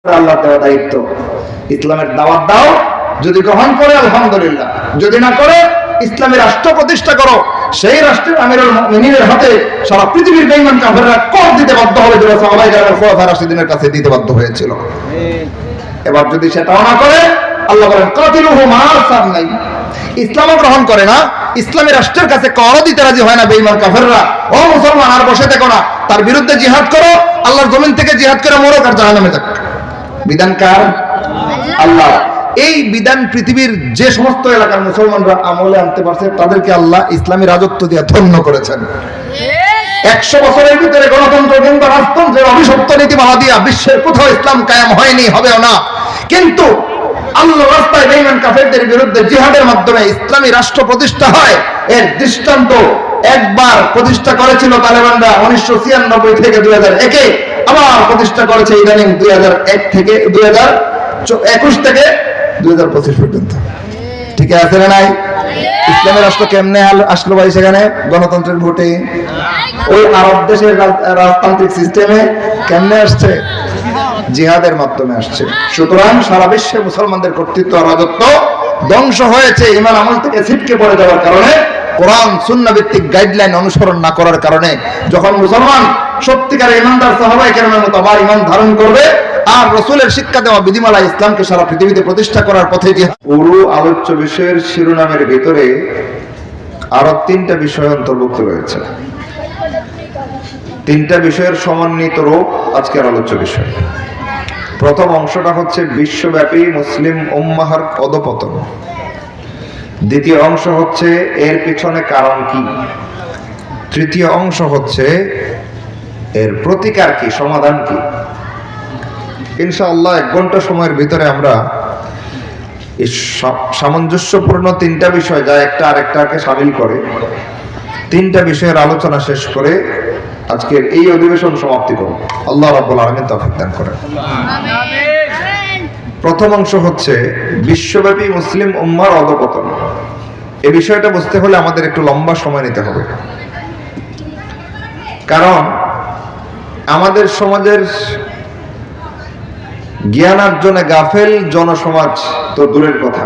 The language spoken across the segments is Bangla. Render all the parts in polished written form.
আল্লাহ দেওয়া দায়িত্ব। ইসলামের দাওয়াত দাও, যদি গ্রহণ করে আলহামদুলিল্লাহ, যদি না করে ইসলামী রাষ্ট্র প্রতিষ্ঠা করো। সেই রাষ্ট্রের আমিরুল মুমিনিনের হাতে সারা পৃথিবীর বেঈমান কাফেররা কর দিতে বাধ্য হবে, যেটা সাহাবায়ে কেরামের খোলাফায়ে রাশিদিনের কাছে দিতে বাধ্য হয়েছিল। এবার যদি সেটাও না করে, আল্লাহ বলেন কাতিলুহুম আরসান নাই। ইসলামও গ্রহণ করে না, ইসলামী রাষ্ট্রের কাছে করও দিতে রাজি হয় না বেঈমান কাফেররা। ও মুসলমান, আর বসে থেকো না, তার বিরুদ্ধে জিহাদ করো, আল্লাহর জমিন থেকে জিহাদ করে মরো, আর জাহান্নামে যাক। বিধান কার? আল্লাহ। এই বিধান পৃথিবীর যে সমস্ত এলাকার মুসলমানরা আমলে আনতে পারছে, তাদেরকে আল্লাহ ইসলামী রাজত্ব দিয়ে ধন্য করেছেন। 100 বছরের ভিতরে গণতন্ত্র কিংবা রাজতন্ত্রের অভিশপ্ত নীতিমালা দিয়া বিশ্বের কোথাও ইসলাম কায়েম হয়নি, হবেও না। কিন্তু আল্লাহর রাস্তায় বেঈমান কাফেরদের বিরুদ্ধে জিহাদের মাধ্যমে ইসলামী রাষ্ট্র প্রতিষ্ঠা হয়। এর দৃষ্টান্ত একবার প্রতিষ্ঠা করেছিল তালেবানরা 1996 থেকে 2001-এ, আবার প্রতিষ্ঠা করেছে ইদানিং 2001 থেকে 2021 থেকে 2025 পর্যন্ত। ঠিক আছে না নাই? ইসলামের রাষ্ট্র কেমনে আসলো ভাই? সেখানে গণতন্ত্রের ভোটে, ওই আরব দেশের রাজতান্ত্রিক সিস্টেমে কেমনে আসছে? জিহাদের মাধ্যমে আসছে। সুতরাং সারা বিশ্বে মুসলমানদের কর্তৃত্ব আর রাজত্ব ধ্বংস হয়েছে ঈমান আমল থেকে ছিটকে পড়ে যাওয়ার কারণে, কোরআন সুন্নাহ ভিত্তিক গাইডলাইন অনুসরণ না করার কারণে। যখন মুসলমান সত্যিকারের ঈমানদার সাহাবায়ে কেরামের মতো আবার ঈমান ধারণ করবে আর রাসূলের শিক্ষা দেওয়া বিধিমালা ইসলামকে সারা পৃথিবীতে প্রতিষ্ঠা করার পথে জিহাদ। পুরো আলোচ্য বিষয়ের শিরোনামের ভিতরে আরো 3টা বিষয় অন্তর্ভুক্ত রয়েছে। 3টা বিষয়ের সমন্বিত রূপ আজকের আলোচ্য বিষয়। প্রথম অংশটা হচ্ছে বিশ্বব্যাপী মুসলিম উম্মাহর অধঃপতন। দ্বিতীয় অংশ হচ্ছে এর পিছনে কারণ কি। তৃতীয় অংশ হচ্ছে এর প্রতিকার কি, সমাধান কি। ইনশাআল্লাহ 1 ঘন্টা সময়ের ভিতরে আমরা এই সামঞ্জস্যপূর্ণ 3টা বিষয়, যা একটা আরেকটাকে শামিল করে, 3টা বিষয়ের আলোচনা শেষ করে আজকের এই অধিবেশন সমাপ্তি করব। আল্লাহ রাব্বুল আলামিন তৌফিক দান করেন। আমিন। প্রথম অংশ হচ্ছে বিশ্বব্যাপী মুসলিম উম্মাহর অধঃপতন। এই বিষয়টা বুঝতে হলে আমাদের একটু লম্বা সময় নিতে হবে, কারণ আমাদের সমাজের জ্ঞানার্জনে গাফেল জনসমাজ তো দূরের কথা,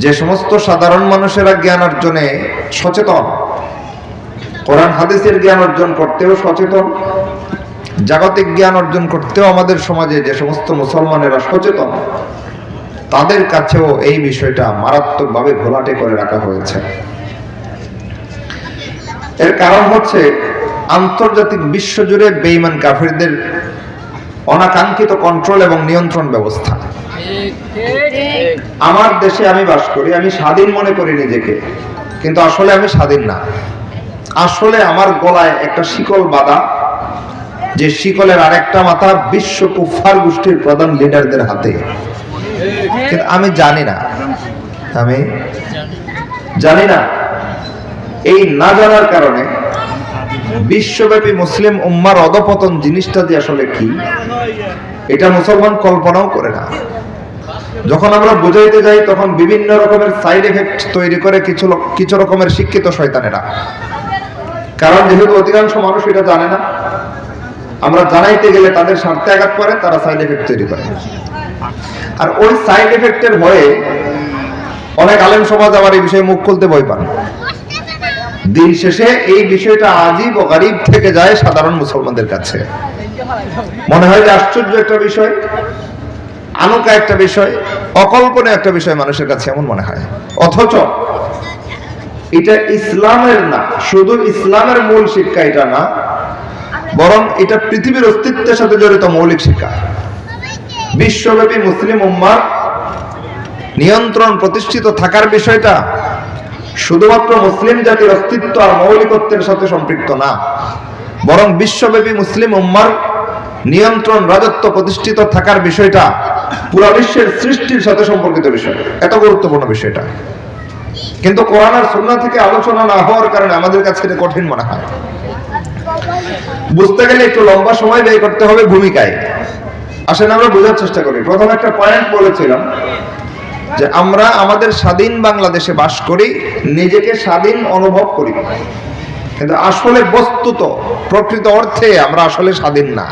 যে সমস্ত সাধারণ মানুষেরা জ্ঞান অর্জনে সচেতন, কোরআন হাদিসের জ্ঞান অর্জন করতেও সচেতন, জাগতিক জ্ঞান অর্জন করতেও আমাদের সমাজে যে সমস্ত মুসলমানেরা সচেতন, তাদের কাছেও এই বিষয়টা মারাত্মকভাবে ঘোলাটে করে রাখা হয়েছে। এর কারণ হচ্ছে আন্তর্জাতিক বিশ্বজুড়ে বেঈমান কাফেরদের অনাকাঙ্ক্ষিত কন্ট্রোল এবং নিয়ন্ত্রণ ব্যবস্থা। আমার দেশে আমি বাস করি, আমি স্বাধীন মনে করি নিজেকে, কিন্তু আসলে আমি স্বাধীন না। আসলে আমার গলায় একটা শিকল বাঁধা, যে শিকলের আরেকটা মাথা বিশ্ব কুফফার গোষ্ঠীর প্রধান লিডারদের হাতে। কিন্তু আমি জানি না, আমি জানি না। এই না জানার কারণে বিশ্বব্যাপী মুসলিম উম্মার অধঃপতন জিনিসটা যে আসলে কি, এটা মুসলমান কল্পনাও করে না। যখন আমরা বুঝাইতে যাই, তখন বিভিন্ন রকমের সাইড এফেক্ট তৈরি করে কিছু রকমের শিক্ষিত শয়তানেরা। কারণ যেহেতু অধিকাংশ মানুষ এটা জানে না, আমরা জানাইতে গেলে তাদের স্বার্থে আঘাত করে, তারা সাইড এফেক্ট তৈরি করে। আর ওই সাইড এফেক্টের ভয়ে অনেক আলেম সমাজ আবার এই বিষয়ে মুখ খুলতে ভয় পান। দিন শেষে এই বিষয়টা আজীব ও গরীব থেকে যায় সাধারণ মুসলমানদের কাছে। মনে হয় যে আশ্চর্য একটা বিষয়, আনুকা একটা বিষয়, অকল্পনীয় একটা বিষয় মানুষের কাছে, এমন মনে হয়। অথচ এটা ইসলামের না, শুধু ইসলামের মূল শিক্ষা এটা না, বরং এটা পৃথিবীর অস্তিত্বের সাথে জড়িত মৌলিক শিক্ষা। বিশ্বব্যাপী মুসলিম উম্মার নিয়ন্ত্রণ প্রতিষ্ঠিত থাকার বিষয়টা শুধুমাত্র মুসলিম জাতির অস্তিত্ব আর মৌলিকত্বের সাথে সম্পৃক্ত না, বরং বিশ্বব্যাপী মুসলিম উম্মার নিয়ন্ত্রণ রাজত্ব প্রতিষ্ঠিত থাকার বিষয়টা পুরো বিশ্বের সৃষ্টির সাথে সম্পর্কিত বিষয়। এত গুরুত্বপূর্ণ বিষয়টা, কিন্তু কোরআন আর সুন্নাহ থেকে আলোচনা না হওয়ার কারণে আমাদের কাছে এটা কঠিন মনে হয়। বুঝতে গেলে একটু লম্বা সময় ব্যয় করতে হবে ভূমিকায়। আসেন আমরা বোঝার চেষ্টা করি। প্রথম একটা পয়েন্ট বলেছিলাম যে আমরা আমাদের স্বাধীন বাংলাদেশে বাস করি, নিজেকে স্বাধীন অনুভব করি, কিন্তু আসলে বস্তুত প্রকৃত অর্থে আমরা আসলে স্বাধীন না।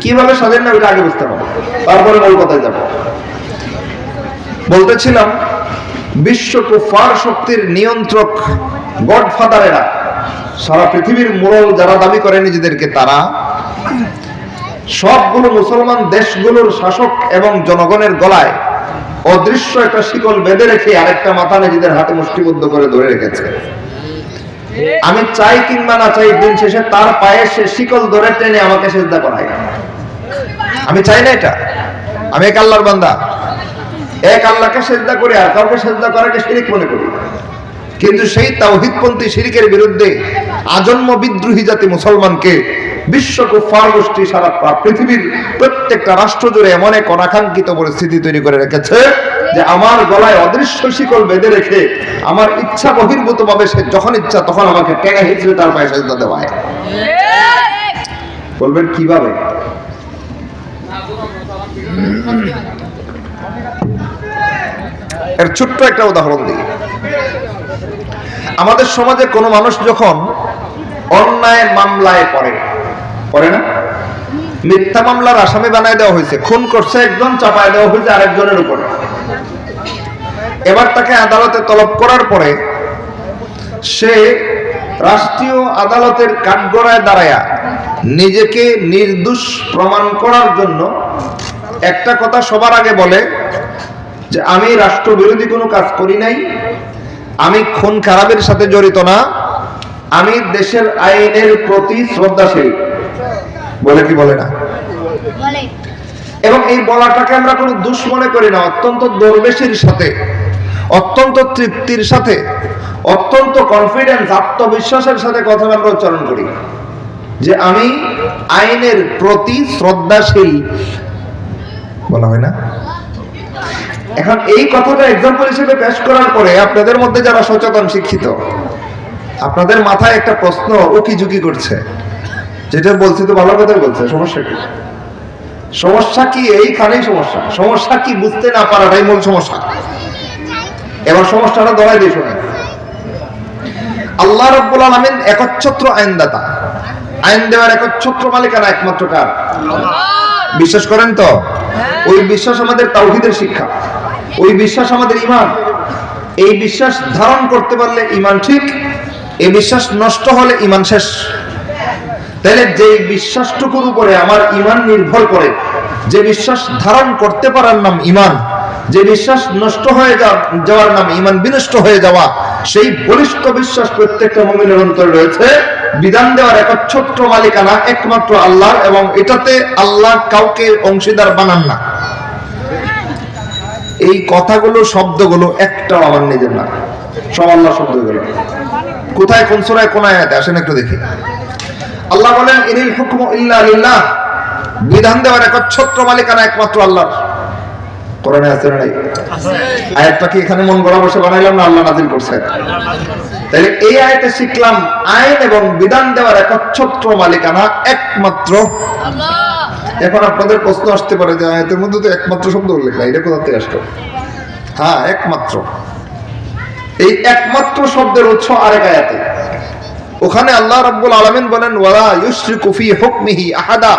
কিভাবে স্বাধীন না ওইটা আগে বুঝতে হবে, তারপরে মূল কথায় যাব। বলতেছিলাম বিশ্ব কুফার শক্তির নিয়ন্ত্রক গডফাদারেরা, সারা পৃথিবীর মোড়ল যারা দাবি করে নিজেদেরকে, তারা সবগুলো মুসলমান দেশগুলোর শাসক এবং জনগণের গলায় অদৃশ্য একটা শিকল বেঁধে রেখে আরেকটা মাথা নিজেদের হাতে মুষ্টিবদ্ধ করে ধরে রেখেছে। আমি চাই কিংবা না চাই, দিন শেষে তার পায়ে সে শিকল ধরে টেনে আমাকে সেজদা করায়। আমি চাই না এটা, আমি এক আল্লাহর বান্দা, এক আল্লাহকে সেজদা করি, আর কাউকে সেজদা করাকে শিরিক মনে করি। কিন্তু সেই তাওহীদপন্থী শিরিকের বিরুদ্ধে আজন্ম বিদ্রোহী জাতি মুসলমানকে বিশ্ব কুফার গোষ্ঠী সারা পৃথিবীর প্রত্যেকটা রাষ্ট্র জুড়ে এমন এক অনাকাঙ্ক্ষিত পরিস্থিতি তৈরি করে রেখেছে যে আমার গলায় অদৃশ্য শিকল বেঁধে রেখে আমার ইচ্ছা বহির্ভূত ভাবে সে যখন ইচ্ছা তখন আমাকে টেনে হিঁচড়ে তার পায়ে সেজদা দেওয়ায়। বলবেন কিভাবে? এর ছোট্ট একটা উদাহরণ দিই। আমাদের সমাজে কোনো মানুষ যখন অন্যায় মামলায় পড়ে না, মিথ্যা মামলার আসামি বানায় দেওয়া হয়েছে, খুন করছে একজন, চাপায় দেওয়া হয়েছে আরেকজনের উপরে। এবার তাকে আদালতে তলব করার পরে সে রাষ্ট্রীয় আদালতের কাঠগড়ায় দাঁড়ায়া নিজেকে নির্দোষ প্রমাণ করার জন্য একটা কথা সবার আগে বলে যে আমি রাষ্ট্রবিরোধী কোনো কাজ করি নাই, আমি খুন খারাপের সাথে জড়িত না, আমি দেশের আইনের প্রতি শ্রদ্ধাশীল। বলে কি বলে না? এবং এই বলাটাকে আমরা কোনো দোষ মনে করি না, অত্যন্ত দরবেশির সাথে, অত্যন্ত তৃপ্তির সাথে, অত্যন্ত কনফিডেন্স, আত্মবিশ্বাসের সাথে কথা আমরা উচ্চারণ করি যে আমি আইনের প্রতি শ্রদ্ধাশীল। বলা হয় না? এখন এই কথাটা এক্সাম্পল হিসেবে পেশ করার পরে আপনাদের মধ্যে যারা সচেতন শিক্ষিত, আপনাদের মাথায় একটা প্রশ্ন উকিঝুঁকি করছে, যেটা বলছি তো ভালো কথাই বলছে, সমস্যা কি? সমস্যা কি? এইখানেই সমস্যা। সমস্যা কি বুঝতে না পারাটাই মূল সমস্যা। এবার সমস্যাটা ধরাই দিয়ে শোনেন। আল্লাহ রাব্বুল আলামিন একচ্ছত্র আইনদাতা, আইন দেওয়ার একচ্ছত্র মালিকানা একমাত্র কার? বিশ্বাস করেন তো? ওই বিশ্বাস আমাদের তাওহীদের শিক্ষা, ওই বিশ্বাস আমাদের ঈমান। এই বিশ্বাস ধারণ করতে পারলে ঈমান ঠিক, এই বিশ্বাস নষ্ট হলে ঈমান শেষ। তাহলে যে বিশ্বাসটুকুর উপরে আমার ঈমান নির্ভর করে, যে বিশ্বাস ধারণ করতে পারার নাম ঈমান, যে বিশ্বাস নষ্ট হয়ে যাওয়ার নাম ঈমান বিনষ্ট হয়ে যাওয়া, সেই বলিষ্ঠ বিশ্বাস প্রত্যেকটা মুমিনের অন্তরে রয়েছে। বিধান দেওয়ার একচ্ছত্র মালিকানা একমাত্র আল্লাহর, এবং এটাতে আল্লাহ কাউকে অংশীদার বানান না। এই কথাগুলো, শব্দগুলো একটাও আমার নিজের না, সব আল্লাহ শব্দগুলো। কোথায়, কোন সূরায়, কোন আয়াতে আসেন একটু দেখি। আল্লাহ বলেন ইনিল হুকমু ইল্লা লিল্লাহ, বিধান দেওয়ার একচ্ছত্র মালিকানা একমাত্র আল্লাহর। কোরআনে আছে না নাই? আয়াতটা কি এখানে মন গড়া বসে বানাইলাম না আল্লাহ নাযিল করছেন? তাহলে এই আয়াতে শিখলাম আইন এবং বিধান দেওয়ার একচ্ছত্র মালিকানা একমাত্র আল্লাহ। এখন আপনাদের প্রশ্ন আসতে পারে যে আয়াতের মধ্যে তো একমাত্র শব্দ উল্লেখ নাই, এটা কোথা থেকে আসলো? হ্যাঁ, একমাত্র। এই একমাত্র শব্দের উৎস আরেক আয়াতে। ওখানে আল্লাহ রাব্বুল আলামিন বলেন ওয়ালা ইউশরিকু ফি হুকমিহি আহাদা।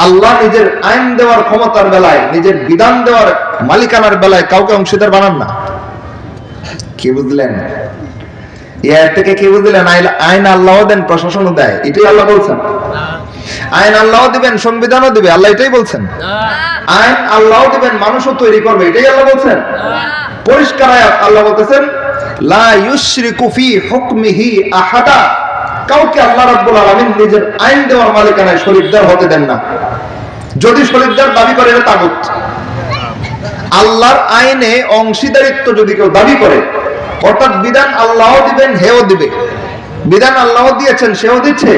আল্লাহ নিজের আইন দেওয়ার ক্ষমতার বেলায়, নিজের বিধান দেওয়ার মালিকানার বেলায় কাউকে অংশীদার বানান না। কি বুঝলেন? এর থেকে কি বুঝলেন? আইন আল্লাহ দেন, প্রশাসনও দেয়, এটাই আল্লাহ বলছেন। আইন আল্লাহ দিবেন, সংবিধানও দিবে, আল্লাহ এটাই বলছেন। আইন আল্লাহ দিবেন, মানুষও তৈরি করবে, এটাই আল্লাহ বলছেন। পরিষ্কার আয়াত, আল্লাহ বলতেছেন লা ইউশরিকু ফি হুকমিহি আহাদা। কাউকে আল্লাহ রাব্বুল আলামিন নিজের আইন দেওয়ার মালিকানায় শরীকদার হতে দেন না। যদি শরীকদার দাবি করে, এটা তাগুত। আল্লাহর আইনে অংশীদারিত্ব যদি কেউ দাবি করে, অর্থাৎ বিধান আল্লাহ দিবেন, হেও দিবে, বিধান আল্লাহ দিয়েছেন, সেও দিচ্ছে,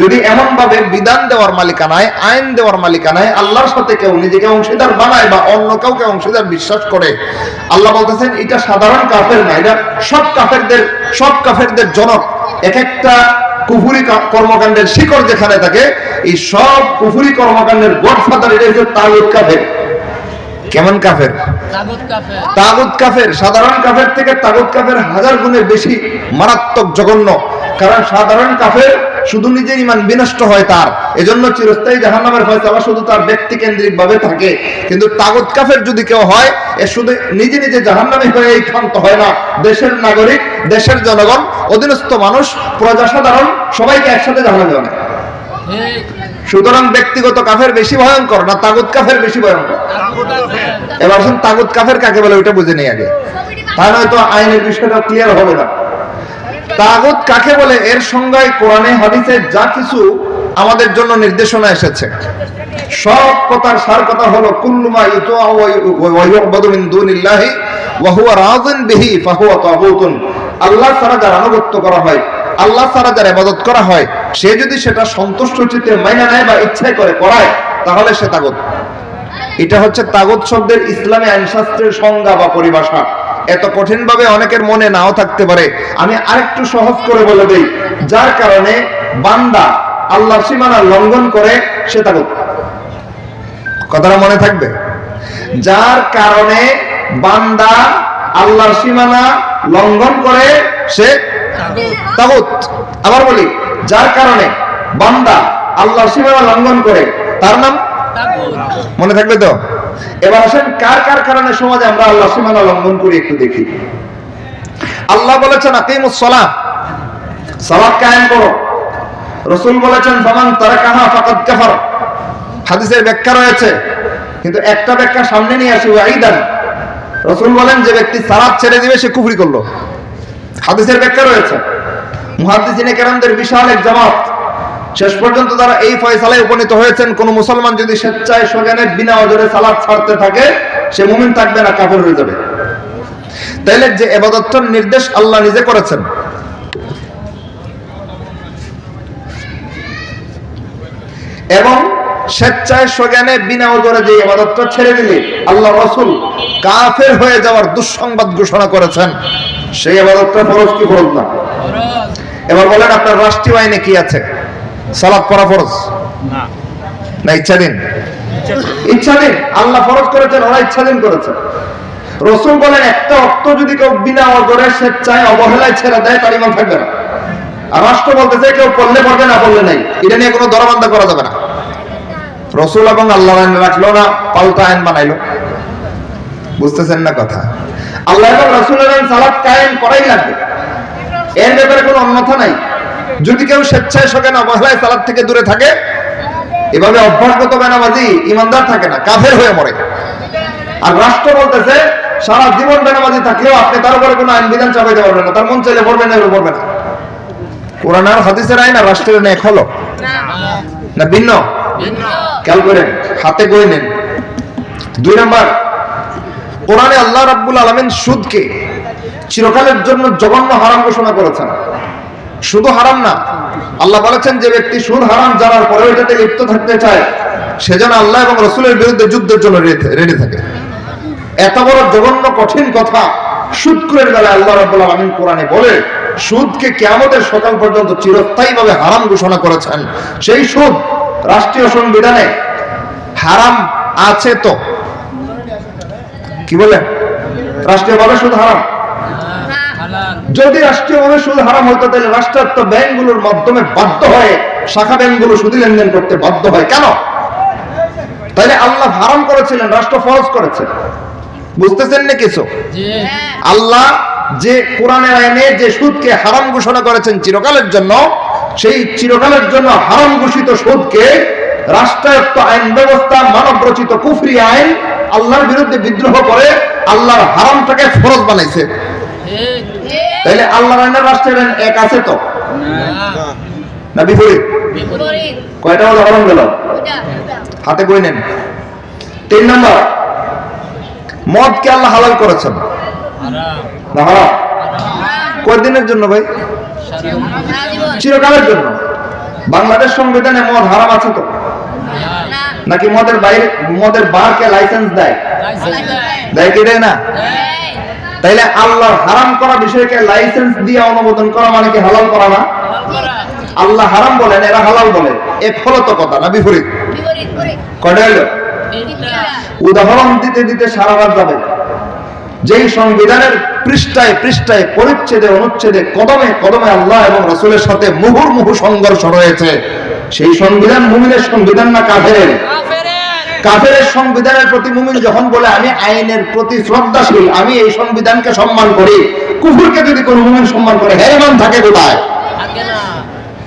যদি এমন ভাবে বিধান দেওয়ার মালিকানায়, আইন দেওয়ার মালিকানায় আল্লাহর সাথে কেউ নিজেকে অংশীদার বানায় বা অন্য কাউকে অংশীদার বিশ্বাস করে, আল্লাহ বলতেছেন এটা সাধারণ কাফের না, এটা সব কাফেরদের জনক। এক একটা কুফরি কর্মকাণ্ডের শিকড় যেখানে থাকে, এই সব কুফরি কর্মকাণ্ডের গডফাদার এটা হচ্ছে তাগুত কাফের। কেমন কাফের? তাগুত কাফের। সাধারণ কাফের থেকে তাগুত কাফের হাজার গুণে বেশি মারাত্মক, জঘন্য। কারণ সাধারণ কাফের শুধু নিজের ঈমান বিনষ্ট হয় তার, এজন্য চিরস্থায়ী জাহান্নামের ফয়সালা শুধু তার ব্যক্তি কেন্দ্রিক ভাবে থাকে। কিন্তু তাগুত কাফের যদি কেউ হয়, এ শুধু নিজে নিজে জাহান্নামী হয়ে ক্ষান্ত হয় না, দেশের নাগরিক, দেশের জনগণ, অধীনস্থ মানুষ, প্রজা সাধারণ সবাইকে একসাথে জাহান্নামে বানায়। সুতরাং ব্যক্তিগত কাফের বেশি ভয়ঙ্কর না তাগুত কাফের বেশি ভয়ঙ্কর? এবার আসুন তাগুত কাফের কাকে বলে ওইটা বুঝে নেই আগে, তাহলে হয়তো আইনের বিষয়টা ক্লিয়ার হবে না। তাগুত কাকে বলে এর সংজ্ঞায় কোরআনে হাদিসে যা কিছু আমাদের জন্য নির্দেশনা এসেছে, সব কথার সার কথা হলো কুল্লু মা ইউতা ওয়া ইউবাদু মিন দুনিল্লাহি ওয়া হুয়া রাযিন বিহি ফাহুয়া তাগুতুন। আল্লাহ ছাড়া যার আনুগত্য করা হয়, আল্লাহ ছাড়া যার ইবাদত করা হয়, সে যদি সেটা সন্তুষ্ট চিত্তে মাইনা নেয় বা ইচ্ছায় করে করায়, তাহলে সে তাগুত। এটা হচ্ছে তাগুত শব্দের ইসলামী আইনশাস্ত্রের সংজ্ঞা বা পরিভাষা। এত কঠিন ভাবে অনেকের মনে নাও থাকতে পারে, আমি আরেকটু সহজ করে বলে দেই। যার কারণে বান্দা আল্লাহর সীমানা লঙ্ঘন করে সে তাগুত। কথাটা মনে থাকবে? যার কারণে বান্দা আল্লাহর সীমানা লঙ্ঘন করে সে তাগুত। আবার বলি, যার কারণে বান্দা আল্লাহর সীমানা লঙ্ঘন করে তার নাম তাগুত। মনে থাকবে তো? এবার আসেন কার কার কারণে সমাজে আমরা আল্লাহর সীমানা লঙ্ঘন করি একটু দেখি। আল্লাহ বলেছেন আকিমুস সালাহ, সালাত কায়েম করো। রাসূল বলেছেন ফামান তারাকাহা ফাকাদ কাফার। হাদিসের ব্যাখ্যা রয়েছে, কিন্তু একটা ব্যাখ্যা সামনে নিয়ে আসি ওয়াইদান। রাসূল বলেন যে ব্যক্তি সালাত ছেড়ে দিবে সে কুফরি করলো। হাদিসের ব্যাখ্যা রয়েছে। মুহাদ্দিসিনে কেরামদের বিশাল এক জামাত শেষ পর্যন্ত তারা এই ফয়সালায় উপনীত হয়েছেন, কোন মুসলমান যদি স্বেচ্ছায় সজ্ঞানে বিনা ওজরে সালাত ছাড়তে থাকে সে মুমিন থাকবে না, কাফের হয়ে যাবে। তাইলে যে ইবাদতটার নির্দেশ আল্লাহ নিজে করেছেন, এবং স্বেচ্ছায় সজ্ঞানে বিনা ওজরে যে ইবাদতটা ছেড়ে দিলে আল্লাহ রাসূল কাফের হয়ে যাওয়ার দুঃসংবাদ ঘোষণা করেছেন, সেই ইবাদতটা ফরজ কি ফরজ না? এবার বলেন আপনার রাষ্ট্রীয় আইনে কি আছে? সালাত পড়া ফরজ না ইচ্ছাধীন? ইচ্ছাধীন। আল্লাহ ফরজ করেছেন, ওরা ইচ্ছাধীন করেছেন। রাসূল বলেন একটা ওয়াক্ত যদি কেউ বিনা ওজরে স্বেচ্ছায় অবহেলায় ছেড়ে দেয় তার ঈমান থাকবে না। আর রাষ্ট্র বলতেছে কেউ পড়লে পড়বে না পড়লে নাই, এটা নিয়ে কোনো দরবান্দা করা যাবে না। রাসূল এবং আল্লাহ আইন রাখলো না, পাল্টা আইন বানাইলো। বুঝতেছেন না কথা? আল্লাহ এবং রাসূলের আইন সালাত কায়েম করাই লাগবে, এর ব্যাপারে কোনো অন্যথা নাই। যদি কেউ স্বেচ্ছায় সজ্ঞানে অবহেলায় সালাত থেকে দূরে থাকে, এভাবে অভ্যাসগত বেনামাজি ইমানদার থাকে না, কাফের হয়ে মরে। আর রাষ্ট্র বলতেছে সারা জীবন বেনামাজি থাকলেও আপনি তার উপরে কোনো আইন বিধান চাপাইতে পারবেন না, তার মন চাইলে পড়বে না, পড়বে না। কোরআন আর হাদিসের আইন আর রাষ্ট্রের আইন এক হলো না ভিন্ন? খেয়াল করেন, হাতে গই নেন। 2 নাম্বার, কোরআনে আল্লাহ রাব্বুল আলামিন সুদকে চিরকালের জন্য জঘন্য হারাম ঘোষণা করেছেন। শুধু হারাম না, আল্লাহ বলেছেন যে ব্যক্তি সুদ হারাম জানার পরেও এটাতে লিপ্ত থাকতে চায় সে যেন আল্লাহ এবং রাসূলের বিরুদ্ধে যুদ্ধের জন্য রেডি থাকে। এত বড় জঘন্য কঠিন কথা সুদখোরের বেলায় আল্লাহ রাব্বুল আলামিন কোরআনে বলে সুদকে কিয়ামতের সকাল পর্যন্ত চিরস্থায়ীভাবে হারাম ঘোষণা করেছেন। সেই সুদ রাষ্ট্রীয় সংবিধানে হারাম আছে তো? কি বলে? রাষ্ট্রীয়ভাবে সুদ হারাম? যদি রাষ্ট্রীয়ভাবে সুদ হারাম হতো তাহলে রাষ্ট্রায়ত্ত ব্যাংকগুলোর মাধ্যমে বাধ্য হয়ে শাখা ব্যাংকগুলো সুদী লেনদেন করতে বাধ্য হয় কেন? তাহলে আল্লাহ হারাম করেছিলেন, রাষ্ট্র ফরজ করেছে। বুঝতেছেন না কিছু? আল্লাহ যে কোরআনের আইনে যে সুদকে হারাম ঘোষণা করেছেন চিরকালের জন্য, সেই চিরকালের জন্য হারাম ঘোষিত সুদকে রাষ্ট্রায়ত্ত আইন ব্যবস্থা, মানব রচিত কুফরি আইন আল্লাহর বিরুদ্ধে বিদ্রোহ করে আল্লাহর হারামটাকে ফরজ বানাইছে। তাহলে আল্লাহর আইন আর রাষ্ট্রের আইন এক আছে তো না বিপরীত? কয়টা উদাহরণ গেল? হাতে বই নেন। 3 নম্বর, মদকে আল্লাহ হালাল করেছেন না হারাম? কয়দিনের জন্য ভাই? চিরকালের জন্য। বাংলাদেশ সংবিধানে মদ হারাম আছে তো নাকি? মদের বাইরে মদের বারকে লাইসেন্স দেয়? দেয় কি দেয় না? তাইলে আল্লাহর হারাম করা বিষয়কে লাইসেন্স দিয়ে অনুমোদন করা মানে কি হালাল করা না? আল্লাহ হারাম বলেন, এরা হালাল বলে, এক হলো তো কথা না বিপরীত? কয়টা হলো? উদাহরণ দিতে দিতে সারা রাত যাবে। যেই সংবিধানের পৃষ্ঠায় পৃষ্ঠায়, পরিচ্ছেদে অনুচ্ছেদে, কদমে কদমে আল্লাহ এবং রাসূলের সাথে মুহুর্মুহু সংঘর্ষ রয়েছে। সেই সংবিধান মুমিনের সংবিধান না কাফেরের? কাফেরের সংবিধানের প্রতি মুমিন যখন বলে আমি আইনের প্রতি শ্রদ্ধাশীল, আমি এই সংবিধানকে সম্মান করি, কুফরকে যদি কোনো মুমিন সম্মান করে, হ্যাঁ ইমান থাকে কোথায়?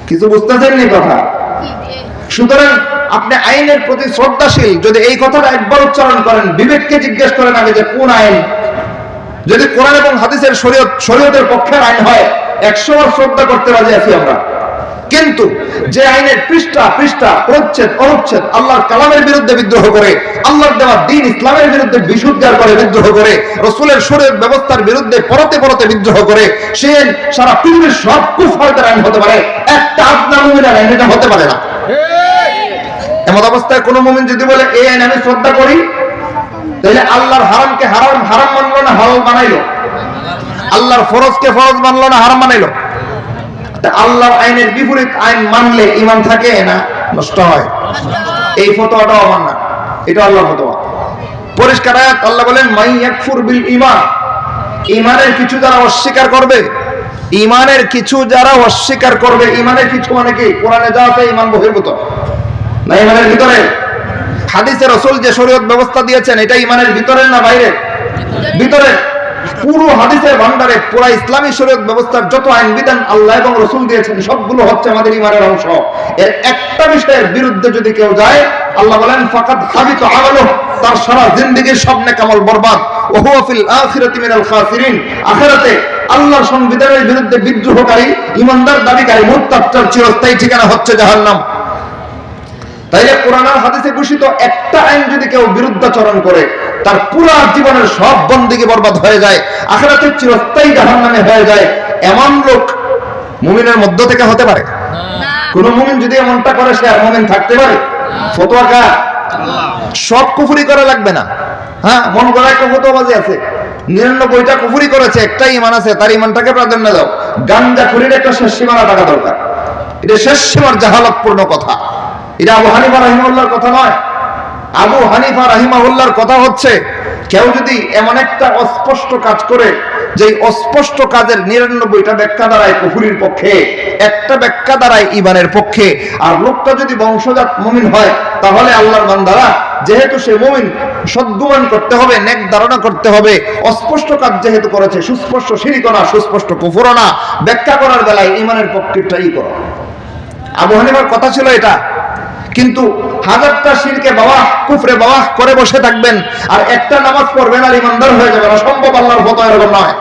কিছু বুঝতেছেন নি কথা? সুতরাং আপনি আইনের প্রতি শ্রদ্ধাশীল যদি এই কথাটা একবার উচ্চারণ করেন, বিবেককে জিজ্ঞেস করেন আগে যে কোন আইন। যদি কোরআন এবং হাদিসের শরীয়তের পক্ষের আইন হয় 100 বার শ্রদ্ধা করতে রাজি আছি আমরা। কিন্তু যে আইনের পৃষ্ঠা পৃষ্ঠা, প্রচ্ছেদ অনুচ্ছেদ আল্লাহর কালামের বিরুদ্ধে বিদ্রোহ করে, আল্লাহর দেওয়া দ্বীন ইসলামের বিরুদ্ধে বিশুদ্ধার করে বিদ্রোহ করে, রাসূলের শরীয়ত ব্যবস্থার বিরুদ্ধে পরতে পরতে বিদ্রোহ করে, সে সারা পৃথিবীর সব কুফরদের আইন হতে পারে, একটা আপনা মুমিনের আইন এটা হতে পারে না। এমন অবস্থায় কোন মুমিন যদি বলে এই আইন আমি শ্রদ্ধা করি, তাহলে আল্লাহর হারামকে হারাম হারাম মানলো না হালাল বানাইলো? আল্লাহর ফরজকে ফরজ মানলো না হারাম বানাইলো? আল্লাহর আইনের বিপরীত আইন মানলে ঈমান থাকে না নষ্ট হয়? এই ফতোয়াটাও আমার না, এটা আল্লাহর ফতোয়া। পরিষ্কার আয়াত, আল্লাহ বলেন মাই ইয়াকফুর বিল ঈমান, ঈমানের কিছু যারা অস্বীকার করবে, ঈমানের কিছু যারা অস্বীকার করবে। ঈমানের কিছু মানে কি? কোরআনে যা আছে ঈমান বহির্ভূত না ঈমানের ভিতরে? হাদিসে রাসূল যে শরীয়ত ব্যবস্থা দিয়েছেন এটা ঈমানের ভিতরের না বাইরে? ভিতরে। পুরো হাদিসের ভান্ডারে পুরো ইসলামী শরীয়ত ব্যবস্থার যত আইন বিধান আল্লাহ এবং রাসূল দিয়েছেন সবগুলো হচ্ছে আমাদের ঈমানের অংশ। এর একটা বিষয়ের বিরুদ্ধে যদি কেউ যায়, আল্লাহ বলেন ফাকাদ হাবিতা আমালুহু, তার সারা জিন্দেগীর সব নেক আমল বরবাদ। ওয়া হুয়া ফিল আখিরাতি মিনাল খাসিরিন, আখিরাতে আল্লাহর সংবিধানের বিরুদ্ধে বিদ্রোহকারী, ঈমানদার দাবিকারী মুত্তাকির চিরস্থায়ী ঠিকানা হচ্ছে জাহান্নাম। তাইলে কোরআন আর হাদিসে ঘোষিত একটা আইন যদি কেউ বিরুদ্ধাচরণ করে, তার পুরো জীবনের সব বন্দেগী বরবাদ হয়ে যায়, আখিরাতে চিরস্থায়ী জাহান্নামে হয়ে যায়। এমন লোক মুমিনের মধ্য থেকে হতে পারে? কোন মুমিন যদি এমনটা করে সে আর মুমিন থাকতে পারে? ফতোয়া কার? সব কুফরি করা লাগবে না। হ্যাঁ, মন গড়া একটা ফতোয়াবাজি আছে, 99টা কুফরি করেছে, একটাই ঈমান আছে, তার ঈমানটাকে প্রাধান্য দাও। গাঞ্জা খুরির একটা শেষ সীমানা থাকা দরকার। এটা শেষ সীমার জাহালতপূর্ণ কথা। এটা আবু হানিফা রাহিমাহুল্লাহর কথা নয়। আবু হানিফা রাহিমাহুল্লাহর কথা হচ্ছে কেউ যদি এমন একটা অস্পষ্ট কাজ করে যে অস্পষ্ট কাজের 99টা ব্যাখ্যা দাঁড়ায় কুফরির পক্ষে, একটা ব্যাখ্যা দাঁড়ায় ঈমানের পক্ষে, আর লোকটা যদি বংশজাত মুমিন হয়, তাহলে আল্লাহর বান্দারা যেহেতু সে মুমিন, সদ্গুমান করতে হবে, নেক ধারণা করতে হবে। অস্পষ্ট কাজ যেহেতু করেছে, সুস্পষ্ট শিরক না, সুস্পষ্ট কুফর না, ব্যাখ্যা করার বেলায় ঈমানের পক্ষেরটাই করো। আবু হানিফার কথা ছিল এটা। কিন্তু হাজারটা শিরকে বাওয়াহ, কুফরে বাওয়াহ করে বসে থাকবেন আর একটা নামাজ পড়বেন আর ঈমানদার হয়ে যাবেন, অসম্ভব। আল্লাহর ফতোয়া এরকম নয়।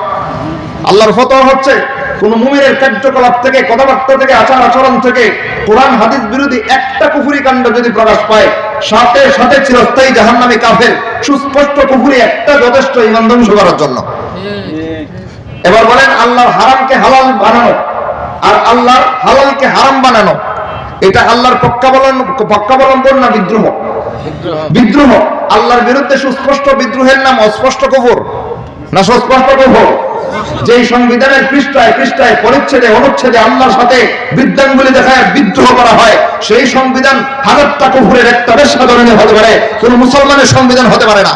আল্লাহর ফতোয়া হচ্ছে কোন মুমিনের কার্যকলাপ থেকে, কথাবার্তা থেকে, আচার আচরণ থেকে কোরআন হাদিস বিরোধী একটা কুফরি কাণ্ড যদি প্রকাশ পায়, সাথে সাথে চিরস্থায়ী জাহান্নামী কাফের। সুস্পষ্ট কুফরি একটা যথেষ্ট ঈমান ধ্বংস করার জন্য। এবার বলেন আল্লাহর হারামকে হালাল বানানো আর আল্লাহর হালালকে হারাম বানানো, এটা আল্লাহর পক্ষাবলম্বন না বিদ্রোহ? বিদ্রোহ। আল্লাহর বিরুদ্ধে সুস্পষ্ট বিদ্রোহের নাম অস্পষ্ট কুফর না সুস্পষ্ট কুফর? যেই সংবিধানের পৃষ্ঠায় পৃষ্ঠায়, পরিচ্ছেদে অনুচ্ছেদে আল্লাহর সাথে বৃদ্ধাঙ্গুলি দেখায় বিদ্রোহ করা হয়, সেই সংবিধান হাজারটা কুফরের একটা বেশা ধরনের হতে পারে, কোন মুসলমানের সংবিধান হতে পারে না।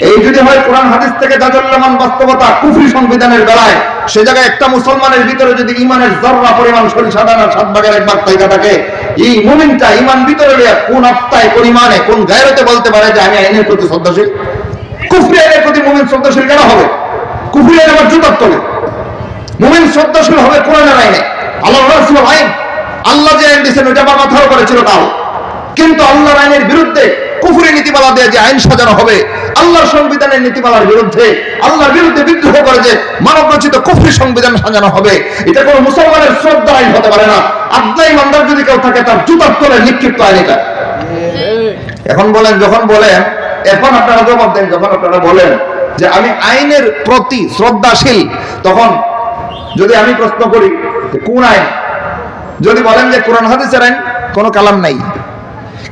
এই যদি হয় কোরআন হাদিস থেকে জাজল্যমান বাস্তবতা কুফরি সংবিধানের বেলায়, সে জায়গায় একটা মুসলমানের ভিতরে যদি ঈমানের জররা পরিমাণ সরিষা দানার 7 ভাগের 1 ভাগ থাইকা থাকে, এই মুমিনটা ঈমান ভিতরে কোন আত্মায়, কোন ঈমানে, কোন গায়রতে বলতে পারে যে আমি আইনের প্রতি শ্রদ্ধাশীল? কুফরি আইনের প্রতি মুমিন শ্রদ্ধাশীল কেন হবে? কুফরি আইন আবার জুতার তলে। মুমিন শ্রদ্ধাশীল হবে কোরআনের আইনে, আল্লাহর রাসূলের আইন। আল্লাহ যে আইন দিয়েছেন ওটা আমার মাথার উপরে ছিল তাও, কিন্তু আল্লাহর আইনের বিরুদ্ধে কুফরি নীতিমালা দিয়ে যে আইন সাজানো হবে, আল্লাহর সংবিধানের নীতিমালার বিরুদ্ধে, আল্লাহর বিরুদ্ধে বিদ্রোহ করে যে মানব রচিত কুফরি সংবিধান সাজানো হবে, এটা কোনো মুসলমানের শ্রদ্ধা আইন হতে পারে না। আদনাই ইমানদার যদি কেউ থাকে, তার জুতার তলে নিক্ষিপ্ত আইন এটা। এখন বলেন, যখন বলেন, এখন আপনারা জবাব দেন, যখন আপনারা বলেন যে আমি আইনের প্রতি শ্রদ্ধাশীল, তখন যদি আমি প্রশ্ন করি কোন আইন, যদি বলেন যে কোরআন হাদিসের আইন, কোনো কালাম নাই।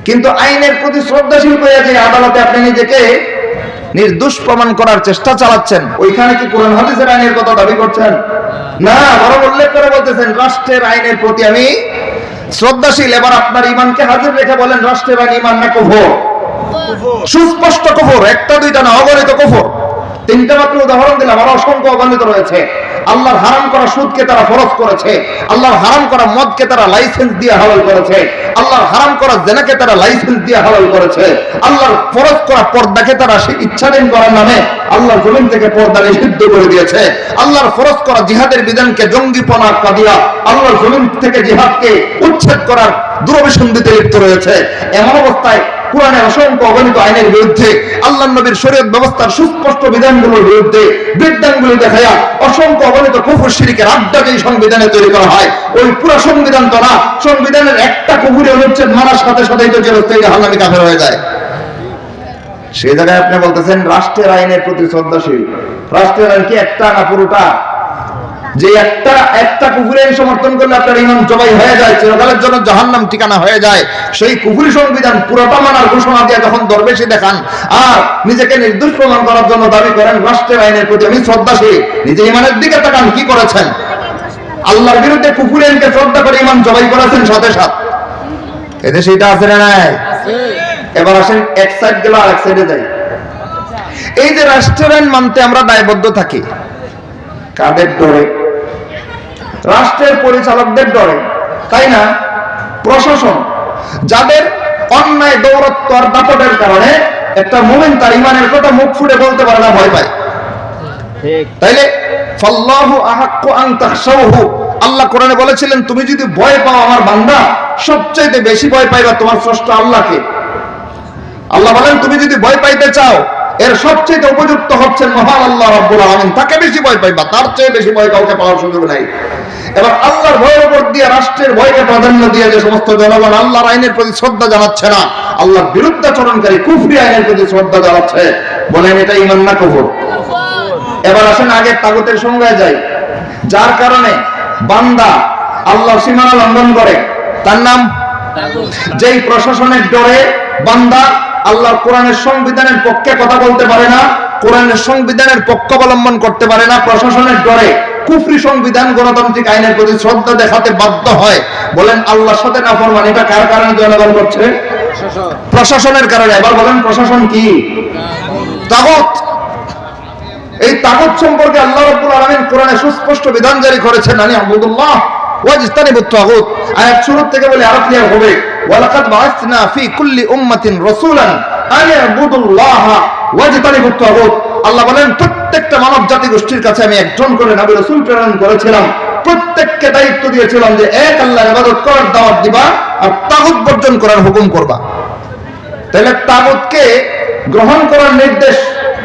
কিন্তু আইনের প্রতি শ্রদ্ধাশীল হয়ে যে আদালতে আপনি নিজেকে নির্দোষ প্রমাণ করার চেষ্টা চালাচ্ছেন, ওইখানে কি কোরআন হাদিসের আইনের কথা দাবি করছেন? না, বরং উল্লেখ করে বলতেছেন রাষ্ট্রের আইনের প্রতি আমি শ্রদ্ধাশীল। এবার আপনার ঈমানকে হাজির রেখে বলেন রাষ্ট্রের আইন ঈমান না কুফর? সুস্পষ্ট কুফর, একটা দুইটা না, অগণিত কুফর। তিনটা মাত্র উদাহরণ দিলাম, আরো অসংখ্য অগণিত রয়েছে। আল্লাহর হারাম করা সুদকে তারা ফরজ করেছে, আল্লাহর হারাম করা মদকে তারা লাইসেন্স দিয়ে হালাল করেছে, আল্লাহর হারাম করা জেনাকে তারা লাইসেন্স দিয়ে হালাল করেছে, আল্লাহর ফরজ করা পর্দাকে তারা সেই ইচ্ছাধীন করার নামে আল্লাহর জমিন থেকে পর্দা নিষিদ্ধ করে দিয়েছে, আল্লাহর ফরজ করা জিহাদের বিধানকে জঙ্গিপনা আখ্যা দিয়া আল্লাহর জমিন থেকে জিহাদকে উচ্ছেদ করার দুরভিসন্ধিতে লিপ্ত রয়েছে। এমন অবস্থায় কোরআনের অসংখ্য অগণিত আইনের বিরুদ্ধে, আল্লাহর নবীর শরীয়ত ব্যবস্থার সুস্পষ্ট বিধানগুলোর বিরুদ্ধে বিধানগুলো দেখায়া অসংখ্য অগণিত কুফর শিরকের আড্ডা যেই সংবিধানে তৈরি করা হয়, ওই পুরো সংবিধান তো না, সংবিধানের একটা কুফরি অনুচ্ছেদ মানার সাথে সাথেই তো চিরস্থায়ী জাহান্নামী কাফের হয়ে যায়। সেই জায়গায় আপনি বলতেছেন রাষ্ট্রের আইনের প্রতি শ্রদ্ধাশীল। রাষ্ট্রের আইন কি একটা না পুরোটা? যে একটা কুফরি আইন সমর্থন করলে আপনার ইমান জবাই হয়ে যায়, চিরকালের জন্য জাহান্নাম ঠিকানা হয়ে যায়, সেই কুফরি সংবিধান পুরোটা মানার ঘোষণা দিয়ে যখন দরবেশি দেখান আর নিজেকে নির্দোষ প্রমাণ করার জন্য দাবি করেন রাষ্ট্রের আইনের প্রতি আমি শ্রদ্ধাশীল, নিজে ইমানের দিকে তাকান, কি করেছেন? আল্লাহর বিরুদ্ধে কুফরি আইনকে শ্রদ্ধা করে ইমান জবাই করেছেন সাথে সাথে। এদেশে এটা আছে না নাই? এবার আসেন এক সাইড গেল আর এক সাইডে যাই। এই যে রাষ্ট্রের আইন মানতে আমরা দায়বদ্ধ থাকি, কাদের ডরে? রাষ্ট্রের পরিচালকদের ডরে, তাই না? প্রশাসন যাদের অন্যায় দৌরত্ব আর দাপটের কারণে একটা মুমিন তার ইমানের কথা মুখ ফুটে বলতে পারে না, ভয় পায়। তাইলে ফাল্লাহু আহাক্কু আন তাখশাউহু, আল্লাহ কোরআনে বলেছিলেন তুমি যদি ভয় পাও আমার বান্দা, সবচেয়ে বেশি ভয় পাইবা তোমার স্রষ্টা আল্লাহকে। আল্লাহ বলেন তুমি যদি ভয় পাইতে চাও, এর সবচেয়ে উপযুক্ত হচ্ছেন মহান আল্লাহ রাব্বুল আলামিন, তাকে বেশি ভয় পাইবা, তার চেয়ে বেশি ভয় কাউকে পাওয়ার সুযোগ নাই। এবার আল্লাহর ভয়ের উপর দিয়ে রাষ্ট্রের ভয়কে প্রাধান্য দিয়ে যে সমস্ত জনগণ আল্লাহর আইনের প্রতি শ্রদ্ধা জানাচ্ছে না, আল্লাহর বিরুদ্ধাচরণকারী কুফরি আইনের প্রতি শ্রদ্ধা জানাচ্ছে, বলেন এটা ঈমান না কুফর? এবার আসেন আগে তাগুতের সংজ্ঞায় যাই। যার কারণে বান্দা আল্লাহর সীমানা লঙ্ঘন করে তার নাম তাগুত। যেই প্রশাসনের ডরে বান্দা আল্লাহর কোরআনের সংবিধানের পক্ষে কথা বলতে পারে না, কোরআনের সংবিধানের পক্ষ অবলম্বন করতে পারে না, প্রশাসনের ডরে কুফরি সংবিধান গণতান্ত্রিক আইনের প্রতি শ্রদ্ধা দেখাতে বাধ্য হয়, বলেন আল্লাহর সাথে নাফরমানি। এটা কার কারণে জনগণ করছে? প্রশাসনের কারণে। এবার বলেন প্রশাসন কি? তাগুত। এই তাগুত সম্পর্কে আল্লাহ রাব্বুল আলামিন কোরআনে সুস্পষ্ট বিধান জারি করেছেন, আনি আবুদুল্লাহ ওয়াজতানিবুত তাগুত। আয়াত শুরু থেকে বলে আরো ক্লিয়ার হবে, ওয়ালাকাদ বাআসনা ফি কুল্লি উম্মাতিন রাসূলান আনি আবুদুল্লাহ ওয়াজতানিবুত তাগুত। আল্লাহ বলেন প্রত্যেকটা মানব জাতি গোষ্ঠীর কাছে আমি একজন করে নবী রাসূল প্রেরণ করেছিলাম, প্রত্যেককে দায়িত্ব দিয়েছিলাম যে এক আল্লাহর ইবাদত করার দাওয়াত দিবা আর তাগুত বর্জন করার হুকুম করবা। তাহলে তাগুতকে গ্রহণ করার নির্দেশ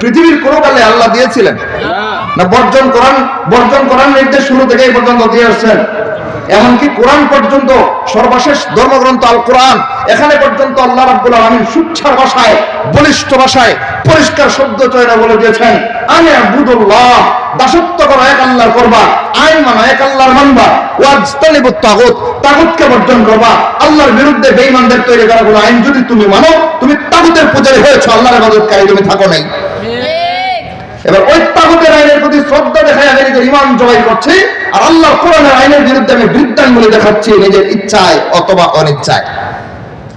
পৃথিবীর কোন কালে আল্লাহ দিয়েছিলেন না? বর্জন করার নির্দেশ শুরু থেকে এই পর্যন্ত দিয়ে আসছেন। এমনকি কোরআন পর্যন্ত, সর্বশেষ ধর্মগ্রন্থ আল কোরআন, এখানে পর্যন্ত আল্লাহ রাব্বুল আলামিন সুচ্ছার ভাষায়, বলিষ্ঠ ভাষায়, পরিষ্কার শব্দ চয়না বলে দিয়েছেন, আনি আবুদুল্লাহ, দাসত্ব করো এক আল্লাহর করবা, আইন মানো এক আল্লাহর মানবা, ওয়াজতানিবুত তাগুত, তাগুতকে বর্জন করবা। আল্লাহর বিরুদ্ধে বেঈমানদের তৈরি করা কোনো আইন যদি তুমি মানো, তুমি তাগুতের পূজারী হয়েছো, আল্লাহর ইবাদতকারী তুমি থাকো নাই। এবার ওই তাগুতের আইনের প্রতি শ্রদ্ধা দেখায় আমি নিজের ইমান জবাই করছি, আর আল্লাহর কোরআনের আইনের বিরুদ্ধে আমি বৃদ্ধাঙ্গুলি দেখাচ্ছি নিজের ইচ্ছায় অথবা অনিচ্ছায়।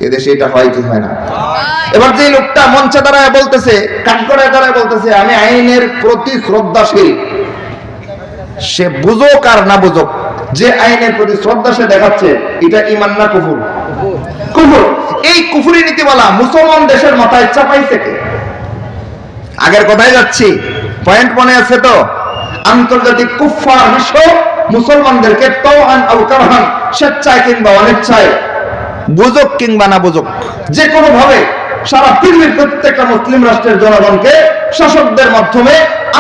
এদেশে এটা হয় কি হয় না? এবার যে লোকটা মঞ্চে দাঁড়ায় বলতেছে, কাঠগড়ায় দাঁড়ায় বলতেছে আমি আইনের প্রতি শ্রদ্ধাশীল, সে বুঝুক আর না বুঝুক, যে আইনের প্রতি শ্রদ্ধা সে দেখাচ্ছে, এটা ঈমান না কুফর? কুফর। এই কুফরি নীতিওয়ালা মুসলমান দেশের মাথায় চাপাইছে কে? আগের কথায় যাচ্ছি, পয়েন্ট মনে আছে তো? আন্তর্জাতিক কুফফার বিশ্ব মুসলমানদেরকে তাওআন আও কারহান, স্বেচ্ছায় কিংবা অনিচ্ছায়, বুঝুক কিংবা না বুঝুক, যে কোনো ভাবে সারা পৃথিবীর প্রত্যেকটা মুসলিম রাষ্ট্রের জনগণকে শাসকদের মাধ্যমে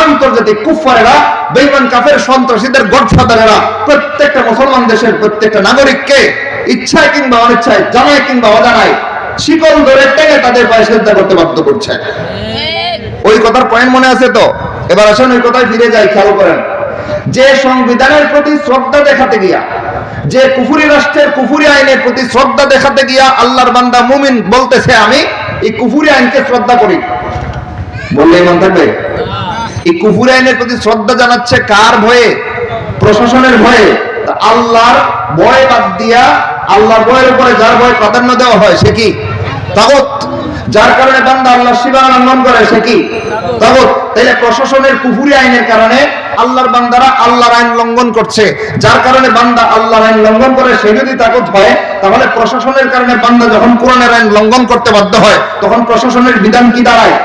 আন্তর্জাতিক কুফফারেরা, বেঈমান কাফের সন্ত্রাসীদের গডফাদারেরা প্রত্যেকটা মুসলমান দেশের প্রত্যেকটা নাগরিককে ইচ্ছায় কিংবা অনিচ্ছায়, জানায় কিংবা অজানায় শিকল ধরে টেনে তাদের পায়ে সেজদা করতে বাধ্য করছে। ওই কথার পয়েন্ট মনে আছে তো? এবার আসেন ওই কথায় ফিরে যাই, খেয়াল করেন। যে সংবিধানের প্রতি শ্রদ্ধা দেখাতে গিয়া, যে কুফরি রাষ্ট্রের কুফরি আইনের প্রতি শ্রদ্ধা দেখাতে গিয়া আল্লাহর বান্দা মুমিন বলতেছে আমি এই কুফরি আইনকে শ্রদ্ধা করি, বললে ইমান থাকবে? এই কুফরি আইনের প্রতি শ্রদ্ধা জানাচ্ছে কার ভয়ে? প্রশাসনের ভয়ে। আল্লাহর ভয় বাদ দিয়া আল্লাহর ভয়ের উপরে যার ভয় প্রাধান্য দেওয়া হয় সে কি? তাগুত। যার কারণে বান্দা আল্লাহর সীমা লঙ্ঘন করে সে কি? তাগুত। তাইলে প্রশাসনের কুফরি আইনের কারণে আল্লাহর বান্দারা আল্লাহর আইন লঙ্ঘন করছে, যার কারণে বান্দা আল্লাহর আইন লঙ্ঘন করে সে যদি তাগুত হয়, তাহলে প্রশাসনের কারণে বান্দা যখন কোরআনের আইন লঙ্ঘন করতে বাধ্য হয় তখন প্রশাসনের বিধান কি দাঁড়ায়?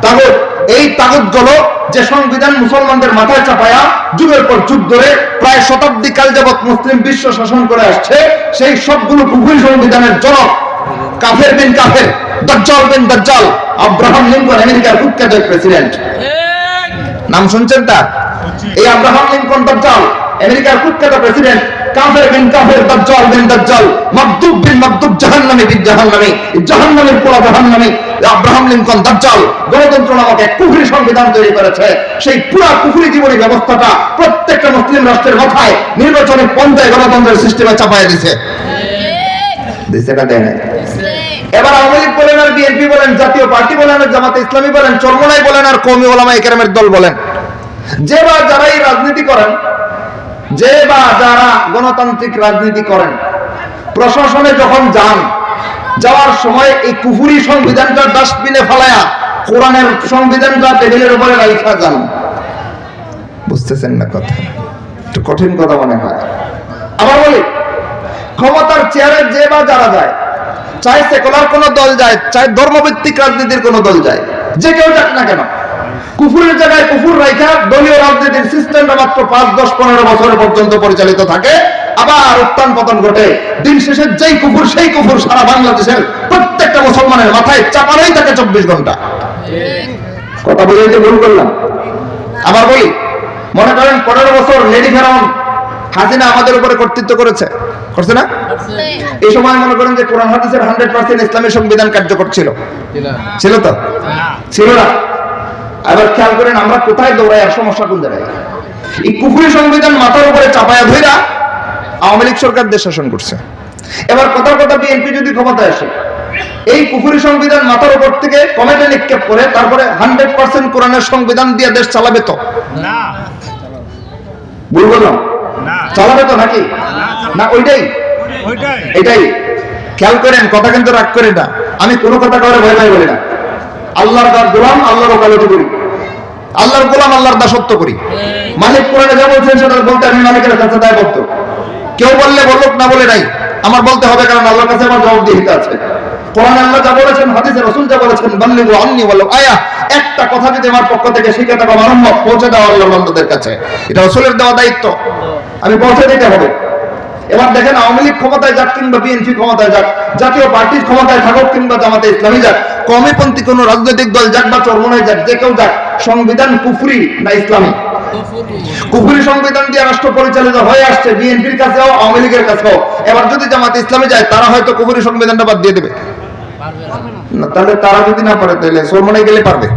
তাগুত। এই তাগুত গুলো যে সংবিধান মুসলমানদের মাথায় চাপায়া যুগের পর যুগ ধরে প্রায় শতাব্দী কাল যাবৎ মুসলিম বিশ্ব শাসন করে আসছে, সেই সবগুলো কুফরি সংবিধানের জনক কাফের বিন কাফের, দাজ্জাল বিন দাজ্জাল, আব্রাহাম লিঙ্কন, আমেরিকার কুখ্যাত প্রেসিডেন্ট। নাম শুনছেন তার? এই আব্রাহাম লিঙ্কন দাজ্জাল, আমেরিকার কুখ্যাত প্রেসিডেন্ট, কাফের বিন কাফের, দাজ্জাল বিন দাজ্জাল, মাকদুব বিন মাকদুব, জাহান্নামী বিন জাহান্নামী, জাহান্নামীর পোলা জাহান্নামী। আব্রাহাম লিঙ্কন দাজ্জাল গণতন্ত্র নামক এক কুফরি সংবিধান তৈরি করেছে। সেই পুরা কুফরি জীবনী ব্যবস্থাটা প্রত্যেকটা মুসলিম রাষ্ট্রের মাথায় নির্বাচনী পন্থায় গণতন্ত্রের সিস্টেমে চাপায় দিছে। দিছেটা দেয় নাই। এবার আওয়ামী লীগ বলেন আর বিএনপি বলেন, জাতীয় পার্টি বলেন আর জামাতে ইসলামী বলেন, চরমোনাই বলেন আর কওমি ওলামায়ে কেরামের দল বলেন, যে বা যারা এই রাজনীতি করেন, যে বা যারা গণতান্ত্রিক রাজনীতি করেন, প্রশাসনে যখন যান, যাওয়ার সময় এই কুফরি সংবিধানটা ডাস্টবিনে ফেলায়া কোরআনের সংবিধানটা টেবিলের উপরে রাখা যান। বুঝতেছেন না কথা? একটু কঠিন কথা মনে হয়। আবার বলি, ক্ষমতার চেয়ারে যে বা যারা যায়, চাই সেকুলার কোন দল যায়, চাই ধর্মভিত্তিক রাজনীতির কোন দল যায়, যে কেউ যাক না কেন, কুফুরের জায়গায় কুফুর রাইখা দলীয় রাজনীতির সিস্টেমটা মাত্র 5, 10, 15 বছর পর্যন্ত পরিচালিত থাকে, আবার উত্থান পতন ঘটে। দিন শেষে যেই কুফুর সেই কুফুর সারা বাংলাদেশের প্রত্যেকটা মুসলমানের মাথায় চাপানোই থাকে 24 ঘন্টা। কথা বুঝাইতে ভুল করলাম? আবার বলি, মনে করেন 15 বছর লেডি ফেরাউন হাসিনা আমাদের উপরে কর্তৃত্ব করেছে, করছে না? এই সময় মনে করেন যে কোরআন হাদিসের 100% ইসলামী সংবিধান কার্যকর ছিল? ছিল তো? ছিল না? আবার খেয়াল করেন আমরা কোথায় দৌড়াই আর সমস্যা কোন জায়গায়? এই কুফরি সংবিধান মাথার উপরে চাপায়া ধইরা আওয়ামী লীগ সরকার দেশ শাসন করছে। এবার কথার কথা বিএনপি যদি ক্ষমতায় আসে, এই কুফরি সংবিধান মাথার উপর থেকে কমেটে নিক্ষেপ করে তারপরে 100% কোরআনের সংবিধান দিয়ে দেশ চালাবে তো? না। ভুল বললাম? চালাবে তো নাকি? না, ওইটাই এটাই। খেয়াল করেন, কথা কিন্তু রাগ করে না, আমি কোনো কথা কাউরে ভয় ভয় বলি না। আল্লাহর গোলাম, আল্লাহর ওকালতি করি, আল্লাহর গোলাম, আল্লাহর দাসত্ব করি। মালিক কোরআনে যা বলছেন সেটা বলতে আমি মালিকের কাছে দায়বদ্ধ। কেউ বললে বলুক, না বলে নাই, আমার বলতে হবে, কারণ আল্লাহর কাছে আমার জবাবদিহিতা আছে। কোরআনে আল্লাহ যা বলেছেন, হাদিসে রাসূল যা বলেছেন, বাল্লিগু আন্নী ওয়ালাউ আয়া, একটা কথা যদি আমার পক্ষ থেকে শিখে থাকো মানম্য পৌঁছে দেওয়া আল্লাহর বান্দাদের কাছে, এটা রাসূলের দেওয়া দায়িত্ব, আমি পৌঁছে দিতে হবে। এবার দেখেন, আওয়ামী লীগ ক্ষমতায় যাক কিংবা বিএনপি ক্ষমতায় যাক, জাতীয় পার্টির ক্ষমতায় থাকুক কিংবা জামাতে ইসলামী যাক, কওমিপন্থী কোন রাজনৈতিক দল যাক বা চরমোনাই যাক, যে কেউ যাক, সংবিধান কুফরি না ইসলামী? কুফরি সংবিধান দিয়ে রাষ্ট্র পরিচালিত হয়ে আসছে, বিএনপির কাছেও আওয়ামী লীগের কাছেও। এবার যদি জামাতে ইসলামী যায়, তারা হয়তো কুফরি সংবিধানটা বাদ দিয়ে দেবে না। তাহলে তারা যদি না পারে, তাহলে চরমোনাই গেলে পারবে?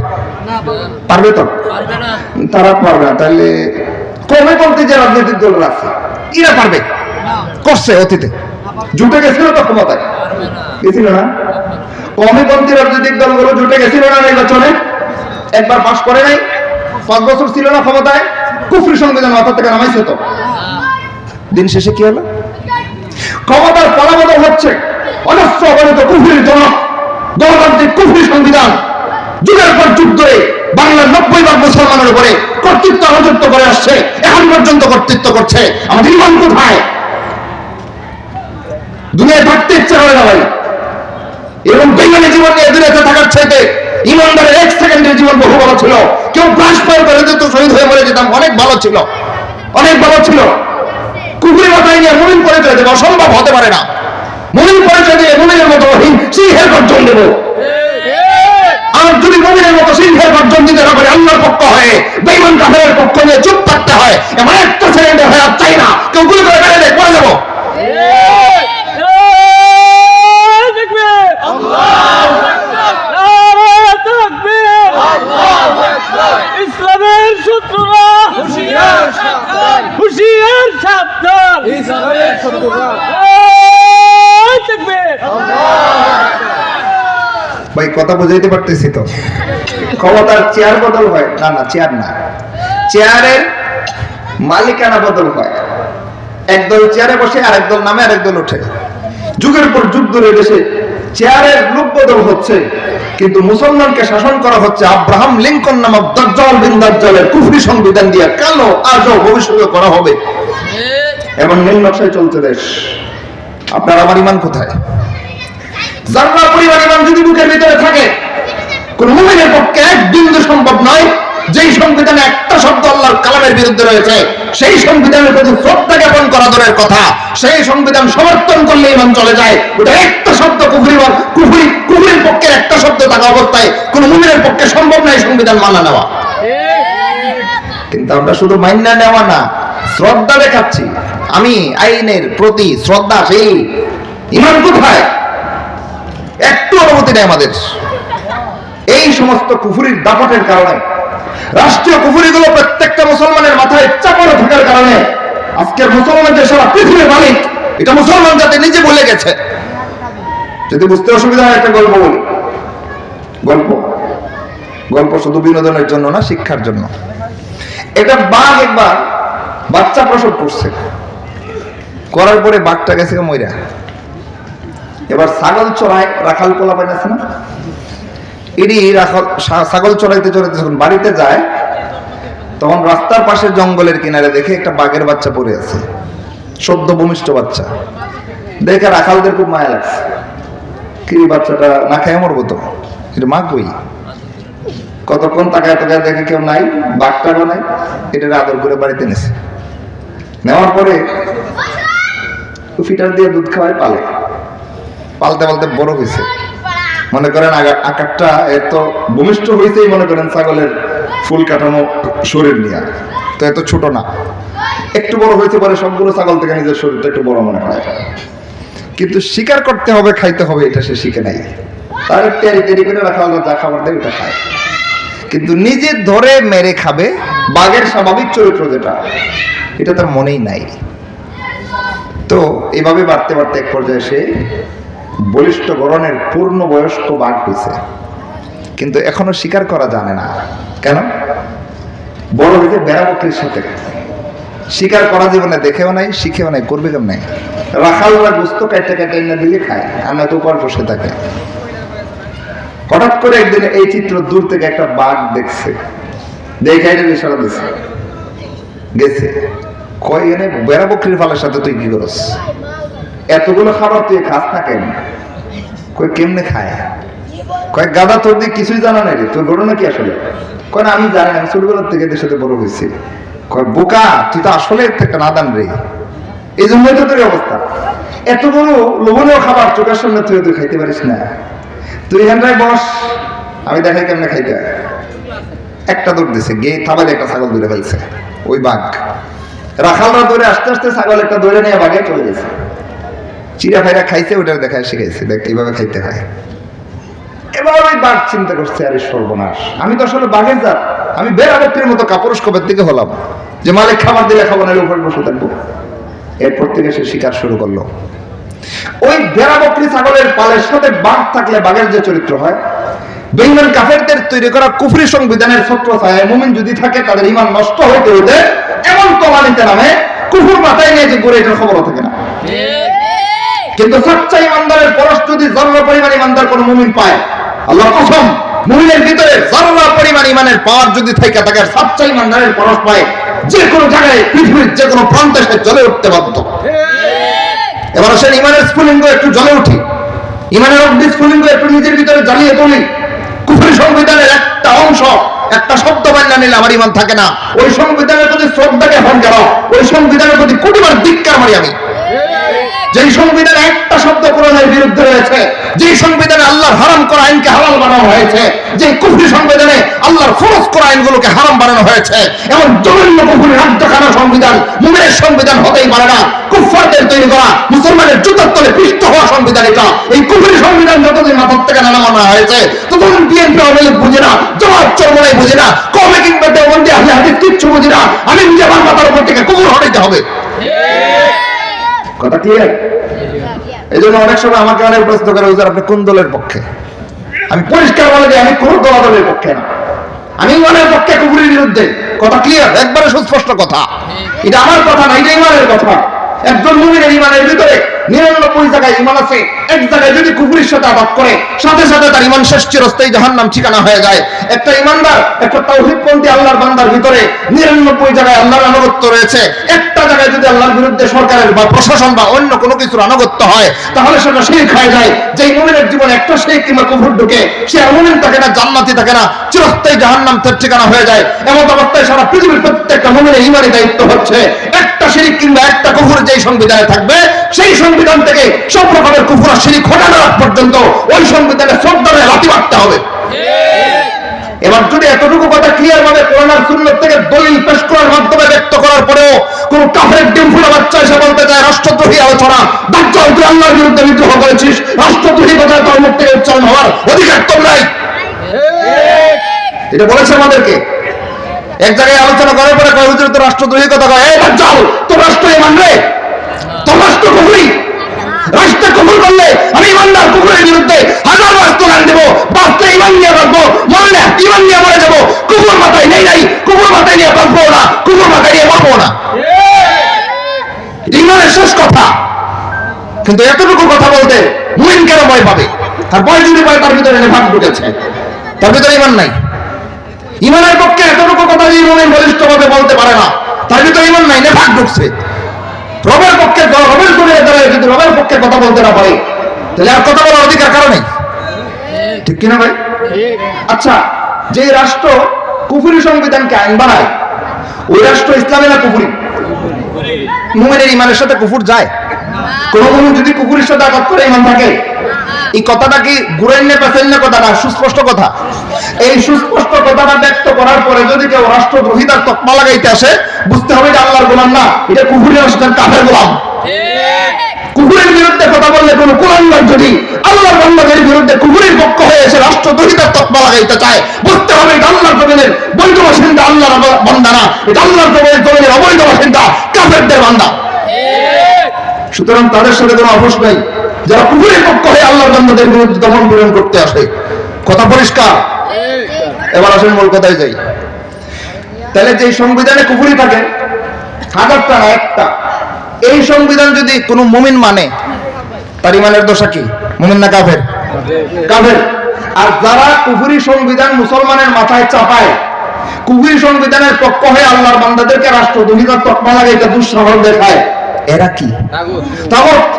পারবে তো? তারা পারবে না। তাহলে কওমিপন্থী যে রাজনৈতিক দলরা আছে, এরা পারবে? করছে অতীতে, জুটে গেছিল তো ক্ষমতায়, গেছিল না? কওমিপন্থী রাজনৈতিক দলগুলো জুটে গেছিল না নির্বাচনে? একবার পাশ করে নাই? 5 বছর ছিল না ক্ষমতায়? কুফরি সংবিধান মাথা থেকে নামাইছে তো। দিন শেষে কি হলো? ক্ষমতার ফলাবদল হচ্ছে অজস্র অগণিত কুফরির জনক, গণতান্ত্রিক কুফরি সংবিধান যুগের পর যুগ ধরে বাংলার 90% মুসলমানের উপরে কর্তৃত্ব রাজত্ব করে আসছে, এখন পর্যন্ত কর্তৃত্ব করছে। আমাদের ইমান কোথায়? দুনিয়ায় থাকতে ইচ্ছা করে না ভাই। এবং বেঙ্গলি জীবন নিয়ে দুনিয়াতে থাকার চাইতে ইমানদারের 1 সেকেন্ডের জীবন বহু ভালো ছিল। কেউ প্রাণ প্রয়োগ করে দিত, শহীদ হয়ে মরে যেতাম, অনেক ভালো ছিল, অনেক ভালো ছিল। কুকুরের মাথায় নিয়ে মুমিন পরিচয় দেবো, অসম্ভব হতে পারে না। মুমিন পরিচয় দিয়ে মুমিনের মতো সিংহের গর্জন দেবো। আর যদি মুমিনের মতো সিংহের গর্জন দিতে না পারে, আল্লাহর পক্ষ হয়ে বেঈমান কাফেরের পক্ষ নিয়ে চুপ থাকতে হয়। এমন একটা সেকেন্ডে হয়ে আর চাই না, কেউ গুলি করে বেড়ে দেয়, করে দেবো। ইসলামের শত্রুরা হুঁশিয়ার সাবধান, হুঁশিয়ার সাবধান, ইসলামের শত্রুরা। ভাই কথা বুঝাইতে পারতেছি তো? ক্ষমতার চেয়ার বদল হয় না, না চেয়ার না, চেয়ারের মালিকানা বদল হয়। একদল চেয়ারে বসে, আরেক দল নামে, আরেক দল ওঠে। যুগের পর যুগ ধরে দেশে চেয়ারের লোক বদল হচ্ছে, কিন্তু মুসলমানকে শাসন করা হচ্ছে আব্রাহাম লিঙ্কন নামক দাজ্জাল বিন দাজ্জালের কুফরি সংবিধান দিয়ে। কালো আজও ভবিষ্যতে করা হবে, এবং নীল নকশায় চলছে দেশ। আপনার আমার ইমান কোথায়? জান্নাত পরিবার ইমান যদি বুকের ভিতরে থাকে, কোন মুমিনের পক্ষে এক বিন্দু সম্ভব নয় যেই সংবিধানে একটা শব্দ আল্লাহর কালামের বিরুদ্ধে রয়েছে সেই সংবিধানের প্রতি শ্রদ্ধা জ্ঞাপন করা দূরের কথা, সেই সংবিধান সমর্থন করলে ইমান চলে যায়। ওটা একটা শব্দ কুফরির পক্ষে একটা শব্দ থাকা অবস্থায় কোন মুমিনের পক্ষে সম্ভব নয় সংবিধান মানা নেওয়া। কিন্তু আমরা শুধু মাইনা নেওয়া না, শ্রদ্ধা দেখাচ্ছি। আমি আইনের প্রতি শ্রদ্ধাশীল। ইমান কোথায়? একটু অনুমতি নেই আমাদের। এই সমস্ত কুফরির দাপটের কারণে, রাষ্ট্রীয় কুফরিগুলো প্রত্যেকটা মুসলমানের মাথায় চাপানো থাকার কারণে আজকের মুসলমানদের সারা পৃথিবীর মালিক এটা মুসলমান জাতি নিজে ভুলে গেছে। যদি বুঝতে অসুবিধা হয় একটা গল্প বলি। গল্প শুধু বিনোদনের জন্য না, শিক্ষার জন্য। এটা বাঘ একবার বাচ্চা প্রসব করছে, করার পরে বাঘটা গেছে মইরা। এবার ছাগল চড়ায়, রাখাল পোলা পাই আছে না, এটি ছাগল চড়াইতে চড়াইতে যখন বাড়িতে যায় তখন রাস্তার পাশে জঙ্গলের কিনারে দেখে একটা বাঘের বাচ্চা পড়ে আছে, সদ্য ভূমিষ্ঠ বাচ্চা। দেখে রাখালদের খুব মায়া লাগছে, কি বাচ্চাটা না খায় মরবো তো, এটা মা কই। কতক্ষণ তাকায় দেখে কেউ নাই, বাঘটাও নাই, এটা আদর করে বাড়িতে নেছে। নেওয়ার পরে ফিটার দিয়ে দুধ খাওয়ায়, পালতে পালতে বড় হয়েছে। মনে করেন আকারটা এত ভূমিষ্ঠ হয়েছেই মনে করেন ছাগলের ফুল কাঠামো শরীর নিয়ে, তো এত ছোট না, একটু বড় হয়েছে পরে সবগুলো ছাগল থেকে নিজের শরীরটা একটু বড় মনে হয়। কিন্তু শিকার করতে হবে, খাইতে হবে, এটা সে শিখে নাই। তার তেরি করে রাখা হলো, যা খাবার দেয় ওটা খায়, কিন্তু নিজে ধরে মেরে খাবে বাঘের স্বাভাবিক চরিত্র যেটা, এটা তার মনেই নাই। তো এভাবে বাড়তে বাড়তে এক পর্যায়ে সে বলিষ্ঠ গড়নের পূর্ণ বয়স্ক বাঘ হয়েছে, কিন্তু এখনো শিকার করা জানে না। কেন? বড় হয়েছে বেড়া বকরির সাথে, শিকার করা জীবনে দেখেও নাই, শিখেও নাই, করবে কেমন নাই। রাখালরা গোস্ত কাইটা না দিলে খায়, আর না তো উপর বসে থাকে। হঠাৎ করে একদিন এই চিত্র দূর থেকে একটা বাঘ দেখছে, দেখে এটা ইশারা দিছে, গেছে কয় এনে বেড়া বকরির ফালের সাথে তুই কি করস, এতগুলো খাবার তুই খাস না কেন? কয় কেমনে খায়? কয় গাদা তোর দিয়ে কিছুই জানা নাই রে, তোর ঘটনা কি আসলে? কয় না আমি জানি না, ছোটবেলার থেকে এদের সাথে বড় হয়েছি। কয় বোকা, তুই তো আসলে একটা নাদান রে, এই জন্যই তো তোর অবস্থা। এত বড় লোভনীয় খাবার চোখের সামনে তুই খাইতে পারিস না, তুই এখানটায় বস, আমি দেখাই কেমনে খাইতে হয়। একটা দৌড় দিছে, গিয়ে থাবালে একটা ছাগল দৌড়ে ফেলছে ওই বাঘ। রাখালরা দৌড়ে আস্তে আস্তে ছাগল একটা দৌড়ে নিয়ে বাঘে চলে গেছে, চিরা ফাইরা খাইছে, ওটার দেখায় শিখাইছে, দেখ এইভাবে খাইতে হয়। এবার ওই বাঘ চিন্তা করছে, আরে সর্বনাশ, আমি তো আসলে বাঘের জাত, আমি বেড়া বকরির মতো কাপুরুষ কবের দিকে হলাম যে মালিক খাবার দিলে খাবো না, উপরে বসে থাকবো। এরপর থেকে সে শিকার শুরু করলো। ওই বেড়া বকরি ছাগলের পালের সাথে বাঘ থাকলে বাঘের যে চরিত্র হয়, বেঈমান কাফেরদের তৈরি করা কুফরি সংবিধানের ছত্রছায়ায় মুমিন যদি থাকে তাদের ঈমান নষ্ট হইতে হইতে এমন তলানিতে নামে কুফর মাথায় নিয়ে যে ঘুরে, এটার খবরও থাকে না। কিন্তু সচ্চা ইমানদারের পরশ যদি জররা পরিমাণ ইমানদার কোন মুমিন পায়, আল্লাহর কসম, মুমিনের ভিতরে জররা পরিমাণ ইমানের পাওয়ার যদি থাকে, তাকে সচ্চা ইমানদারের পরশ পায়, যে কোনো জায়গায় পৃথিবীর যে কোনো প্রান্তে সে জ্বলে উঠতে বাধ্য। এবার আসেন ইমানের স্ফুলিঙ্গ একটু জ্বলে উঠি, ইমানের অগ্নি স্ফুলিঙ্গ একটু নিজের ভিতরে জ্বালিয়ে তুলি। কুফরি সংবিধানের একটা অংশ, একটা শব্দ বান্যা নিলে আমার ইমান থাকে না। ওই সংবিধানের প্রতি শ্রদ্ধাকে হন গেল, ওই সংবিধানের প্রতি কোটিবার ধিক্কার মারি আমি। যেই সংবিধানে একটা শব্দ কোরআনের বিরুদ্ধে রয়েছে, যেই সংবিধানে আল্লাহর হারাম করা আইনকে হালাল বানানো হয়েছে, যে কুফরি সংবিধানে আল্লাহর ফরজ করা আইনগুলোকে হারাম বানানো হয়েছে, এমন জঘন্য কুফরি রাজ্যখানা সংবিধান মুমিনের সংবিধান হতেই পারে না। কুফফারদের তৈরি করা, মুসলমানের জুতার তলে পিষ্ট হওয়া সংবিধান এটা। এই কুফরি সংবিধান যতদিন মাথার থেকে নামানো হয়েছে ততদিন বিএনপি আওয়ামী লীগ বুঝে না, জামাত চরমনাই বুঝে না, কওমে কিংবা দেওবন্দি আহলে হাদিস কিচ্ছু বুঝে না। আমি নিজে আমার মাথার উপর থেকে কুফর হটাইতে হবে। কথা ক্লিয়ার? এই জন্য অনেক সময় আমাকে অনেক প্রশ্ন করে, হুজুর আপনি কোন দলের পক্ষে? আমি পরিষ্কার বলে দিই, আমি কোন দলের পক্ষে না, আমি ইমানের পক্ষে, কুফরির বিরুদ্ধে। কথা ক্লিয়ার? একবারে সুস্পষ্ট কথা, এটা আমার কথা না, এটা ইমানের কথা। একজন মুমিনের ইমানের ভিতরে 99 জায়গায় ইমান আছে, এক জায়গায় যদি কুফরের সাথে আঘাত করে সাথে সাথে তার ইমান শেষ, চিরস্থায়ী জাহান্নাম ঠিকানা হয়ে যায়। একটা ইমানদার, একটা তাওহীদপন্থী আল্লাহর বান্দার ভিতরে 99 জায়গায় আল্লাহর আনুগত্য রয়েছে, একটা জায়গায় যদি আল্লাহর বিরুদ্ধে সরকারের বা প্রশাসন বা অন্য কোনো কিছুর আনুগত্য হয় তাহলে সেটা শিরক হয়ে যায়। যেই মুমিনের জীবনে একটা শিরক কিংবা কুফর ঢুকে সে মুমিন থাকে না, জান্নাতি থাকে না, চিরস্থায়ী জাহান্নাম তার ঠিকানা হয়ে যায়। এমন অবস্থায় সারা পৃথিবীর প্রত্যেকটা মুমিনের ইমানি দায়িত্ব হচ্ছে একটা শিরক কিংবা একটা কুফর যেই সংবিধানে থাকবে সেই সংবিধান থেকে সব রকমের কুফর আর শিরক হটানো পর্যন্ত ওই সংবিধানে শ্রদ্ধারে লাথি মারতে হবে। এবার যদি এতটুকু কথা ক্লিয়ার ভাবে কোরআন আর সুন্নাত থেকে দলিল পেশ করার মাধ্যমে ব্যক্ত করার পরেও কোন কাফের ডিম ফুলা বাচ্চা এসে বলতে চায় রাষ্ট্রদ্রোহী আলোচনা, দাজ্জাল তুই আল্লাহর বিরুদ্ধে বিদ্রোহ করেছিস, রাষ্ট্রদ্রোহী কথা তোর মুখ থেকে উচ্চারণ হওয়ার অধিকার তোর নাই, এটা বলেছে আমাদেরকে। এক জায়গায় আলোচনা করার পরে কয় হুজুর তো রাষ্ট্রদ্রোহী কথা কয়, এই দাজ্জাল তোর রাষ্ট্রই মানবে, তোর রাষ্ট্র কুফরি, রাষ্ট্র কবুল করলে আমি ইমানদার কুফরের বিরুদ্ধে হাজার বার স্লোগান দেবো, বাঁচতে ইমান নিয়ে বাঁচবো, মরলে ইমান নিয়ে মরে যাবো, কুফর মাথায় নেই নাই, কুফর মাথায় নিয়ে বাঁচবো না, কুফর মাথায় নিয়ে মরবো না, ইমানের শেষ কথা। কিন্তু এতটুকু কথা বলতে মুমিন কেন ভয় পাবে? আর ভয় যদি পায় তার ভিতরে নেফাক ঢুকেছে, তার ভিতরে ইমান নাই। ইমানের পক্ষে এতটুকু কথা যে মুমিন বলিষ্ঠভাবে বলতে পারে না, তার ভিতরে ইমান নাই, নেফাক ঢুকছে। রবের পক্ষে, রবের দুনিয়া দাঁড়ায় যদি রবের পক্ষে কথা বলতে না পারে তাহলে আর কথা বলার অধিকার কারণ নেই, ঠিক কিনা ভাই? আচ্ছা, যে রাষ্ট্র কুফরি সংবিধানকে আইন বানায় ওই রাষ্ট্র ইসলামে না কুফরি? মুমিনের ইমানের সাথে কুফর যায়? কোন মুমিন যদি কুফরের সাথে আঘাত করে ইমান থাকে? এই কথাটা কি গুরাইন্নে পেছেন্নে কথা না, সুস্পষ্ট কথা। এই সুস্পষ্ট কথাটা ব্যক্ত করার পরে যদি কেউ রাষ্ট্রদ্রোহিতার তকমা লাগাইতে আসে বুঝতে হবে এটা আল্লাহর গোলাম না, এটা কুফরের রাষ্ট্রের কাফের গোলাম। কুফরের বিরুদ্ধে কথা বললে কোন কুলাঙ্গার যদি আল্লাহর বান্দাদের বিরুদ্ধে কুফরের পক্ষ হয়ে এসে রাষ্ট্রদ্রোহিতার তকমা লাগাইতে চায় বুঝতে হবে এটা আল্লাহর জমিনের বৈধ বাসিন্দা, আল্লাহর বান্দা না, এটা আল্লাহর জমিনের অবৈধ বাসিন্দা, কাফেরদের বান্দা। সুতরাং তাদের সাথে কোনো আপোষ নাই যারা কুফরের পক্ষ হয়ে আল্লাহর বান্দাদের বিরুদ্ধে দমন পীড়ন করতে আসে। কথা পরিষ্কার? এবার আসেন মূল কথায় যাই। তাহলে যে সংবিধানে কুফরি থাকে হাজারটা না একটা, এই সংবিধান যদি কোনো মুমিন মানে তার ইমানের দশা কি? মুমিন না কাফের? কাফের। আর যারা কুফরি সংবিধান মুসলমানের মাথায় চাপায়, কুফরি সংবিধানের পক্ষ হয়ে আল্লাহর বান্দাদেরকে রাষ্ট্রদ্রোহিতার তকমা লাগাইতে দুঃসাহস দেখায়, এরা কি? তাগুত।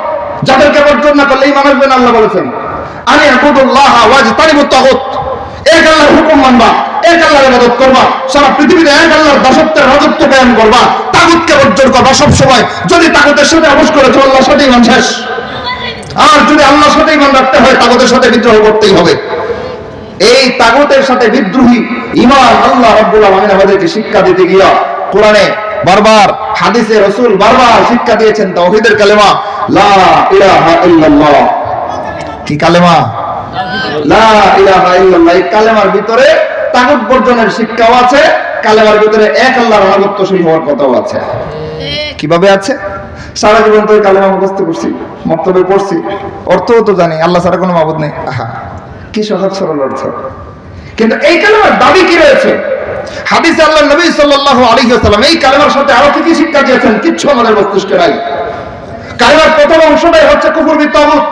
যাদেরকে বর্জন না করলে ইমান আসবে না। আল্লাহ বলেছেন আনি আবুদুল্লাহ ওয়াজতানিবুত তাগুত, এক আল্লাহর হুকুম মানবা, এক আল্লাহর ইবাদত করবা, সারা পৃথিবীতে এক আল্লাহর দাসত্বের রাজত্ব কায়েম করবা, তাগুতকে বর্জন করবা সব সময়। যদি তাগুতের সাথে আপোষ করেছো আল্লাহর সাথে ইমান শেষ। আর যদি আল্লাহর সাথে ইমান রাখতে হয় তাগুতের সাথে বিদ্রোহ করতেই হবে। এই তাগুতের সাথে বিদ্রোহী ইমান আল্লাহ রাব্বুল আলামিন আমাদেরকে শিক্ষা দিতে গিয়া কোরআনে বারবার, হাদিসে রাসূল বারবার শিক্ষা দিয়েছেন তাওহীদের কালেমা লা ইলাহা ইল্লাল্লাহ। কি কালেমা? লা ইলাহা ইল্লাল্লাহ। এই কালেমার ভিতরে তাগুত বর্জনের শিক্ষাও আছে, কালেমার ভিতরে এক আল্লাহর আনুগত্যশীল হওয়ার কথাও আছে। কিভাবে আছে? সারা জীবন তো কালেমা মুখস্থ করছি, মক্তবে পড়ছি, অর্থও তো জানি আল্লাহ ছাড়া কোনো মাবুদ নেই। আহা, কি সহজ সরল অর্থ। কিন্তু এই কালেমার দাবি কি রয়েছে? হাদিসে আল্লাহ নবী সাল্লাল্লাহু আলাইহি ওয়াসাল্লাম এই কালেমার সাথে আরো কি কি শিক্ষা দিয়েছেন কিচ্ছু আমাদের মস্তিষ্কে নাই। কালেমার প্রথম অংশটাই হচ্ছে কুফর বিত তাগুত,